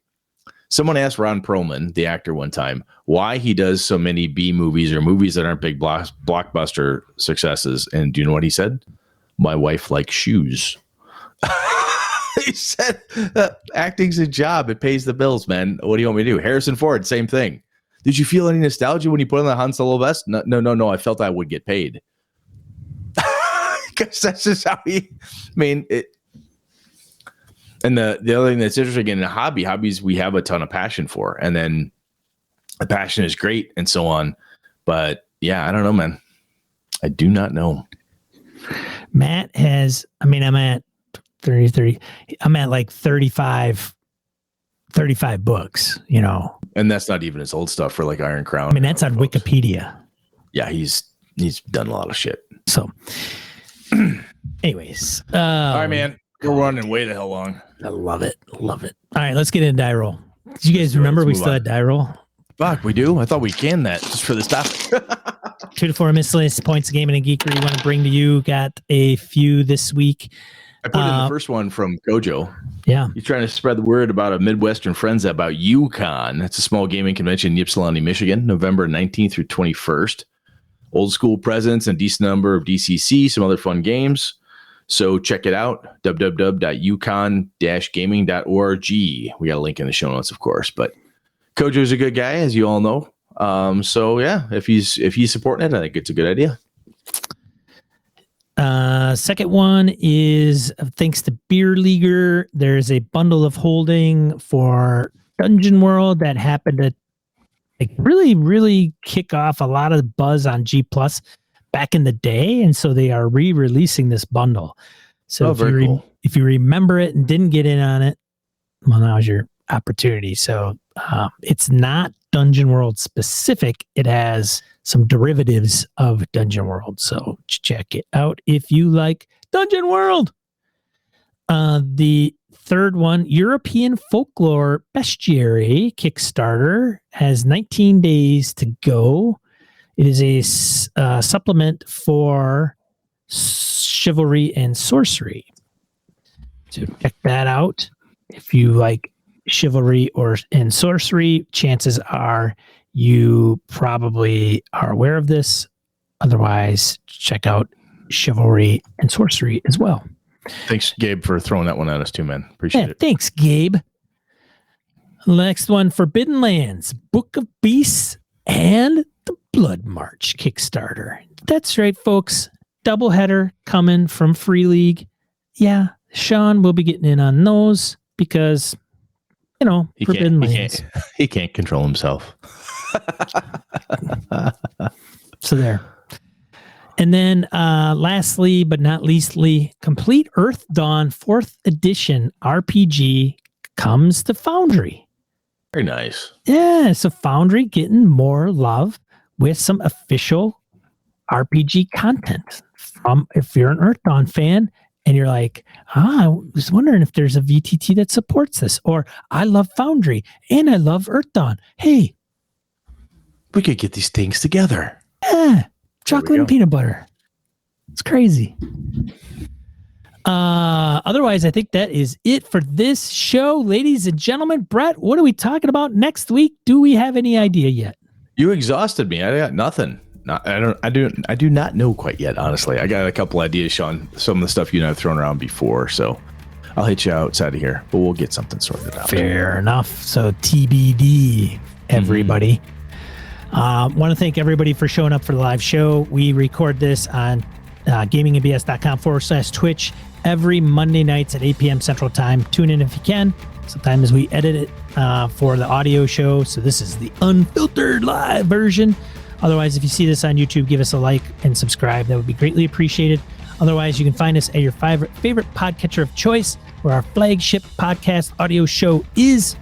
Someone asked Ron Perlman, the actor, one time, why he does so many B movies or movies that aren't big blockbuster successes. And do you know what he said? My wife likes shoes. He said, acting's a job. It pays the bills, man. What do you want me to do? Harrison Ford, same thing. Did you feel any nostalgia when you put on the Han Solo vest? No. I felt I would get paid. Because that's just how he. I mean, it. And the other thing that's interesting in hobbies we have a ton of passion for, and then the passion is great and so on. But yeah, I don't know, man. I do not know.
Matt has, I'm at 30. I'm at like 35 books,
And that's not even his old stuff for like Iron Crown.
I mean, that's on Wikipedia.
Yeah, he's done a lot of shit.
So, anyways.
All right, man. We're running way the hell long.
I love it. Love it. All right, let's get into die roll. Did you guys remember we still had die roll?
Fuck, we do? I thought we canned that just for this topic.
2 to 4 miscellaneous points of gaming and geekery you want to bring to you. Got a few this week.
I put in the first one from Gojo.
Yeah.
He's trying to spread the word about a Midwestern Friends about UConn. That's a small gaming convention in Ypsilanti, Michigan, November 19th through 21st. Old school presence and decent number of DCC, some other fun games. So check it out, www.ucon-gaming.org. We got a link in the show notes, of course, but Kojo's a good guy, as you all know. So yeah, if he's supporting it, I think it's a good idea.
Second one is thanks to Beer Leaguer. There's a bundle of holding for Dungeon World that happened to like really, really kick off a lot of buzz on G Plus back in the day, and so they are re-releasing this bundle. So if you remember it and didn't get in on it, well, now's your opportunity. So it's not Dungeon World specific. It has some derivatives of Dungeon World. So check it out if you like Dungeon World. The third one, European Folklore Bestiary Kickstarter, has 19 days to go. It is a supplement for chivalry and sorcery. So check that out. If you like chivalry and sorcery, chances are you probably are aware of this. Otherwise, check out chivalry and sorcery as well.
Thanks, Gabe, for throwing that one at us too, man. Appreciate it.
Thanks, Gabe. Next one, Forbidden Lands, Book of Beasts, and the Blood March Kickstarter. That's right, folks. Doubleheader coming from Free League. Yeah, Sean will be getting in on those because, Forbidden Lands.
He can't control himself.
So there. And then lastly, but not leastly, Complete Earth Dawn 4th Edition RPG comes to Foundry.
Very nice.
Yeah, so Foundry getting more love with some official RPG content. If you're an Earth Dawn fan and you're like, I was wondering if there's a VTT that supports this, or I love Foundry and I love Earth Dawn. Hey,
we could get these things together.
Yeah, chocolate and peanut butter. It's crazy. Otherwise, I think that is it for this show, ladies and gentlemen. Brett, what are we talking about next week? Do we have any idea yet?
You exhausted me. I got nothing. I do not know quite yet, honestly. I got a couple ideas, Sean. Some of the stuff you and I have thrown around before, so I'll hit you outside of here, but we'll get something sorted out.
Fair enough. So TBD, everybody. Want to thank everybody for showing up for the live show. We record this on gamingandbs.com/Twitch every Monday nights at 8 p.m. Central Time. Tune in if you can. Sometimes we edit it for the audio show, so this is the unfiltered live version. Otherwise, if you see this on YouTube, give us a like and subscribe. That would be greatly appreciated. Otherwise, you can find us at your favorite podcatcher of choice, where our flagship podcast audio show is.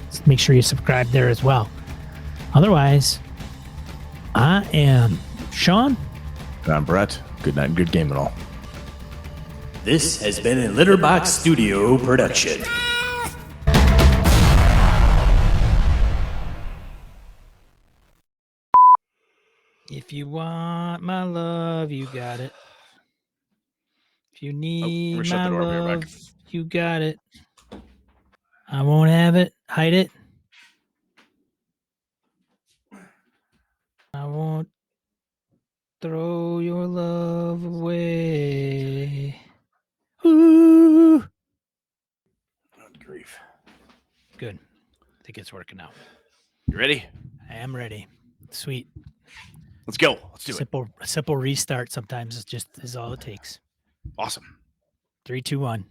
So make sure you subscribe there as well. Otherwise, I am Sean.
And I'm Brett. Good night and good game and all.
This has been a Litterbox Studio production.
If you want my love, you got it. If you need my love, you got it. I won't have it. Hide it. I won't throw your love away. Ooh.
Good grief.
Good. I think it's working out.
You ready?
I am ready. Sweet.
Let's go. Let's do it.
Simple restart sometimes is all it takes.
Awesome.
3, 2, 1.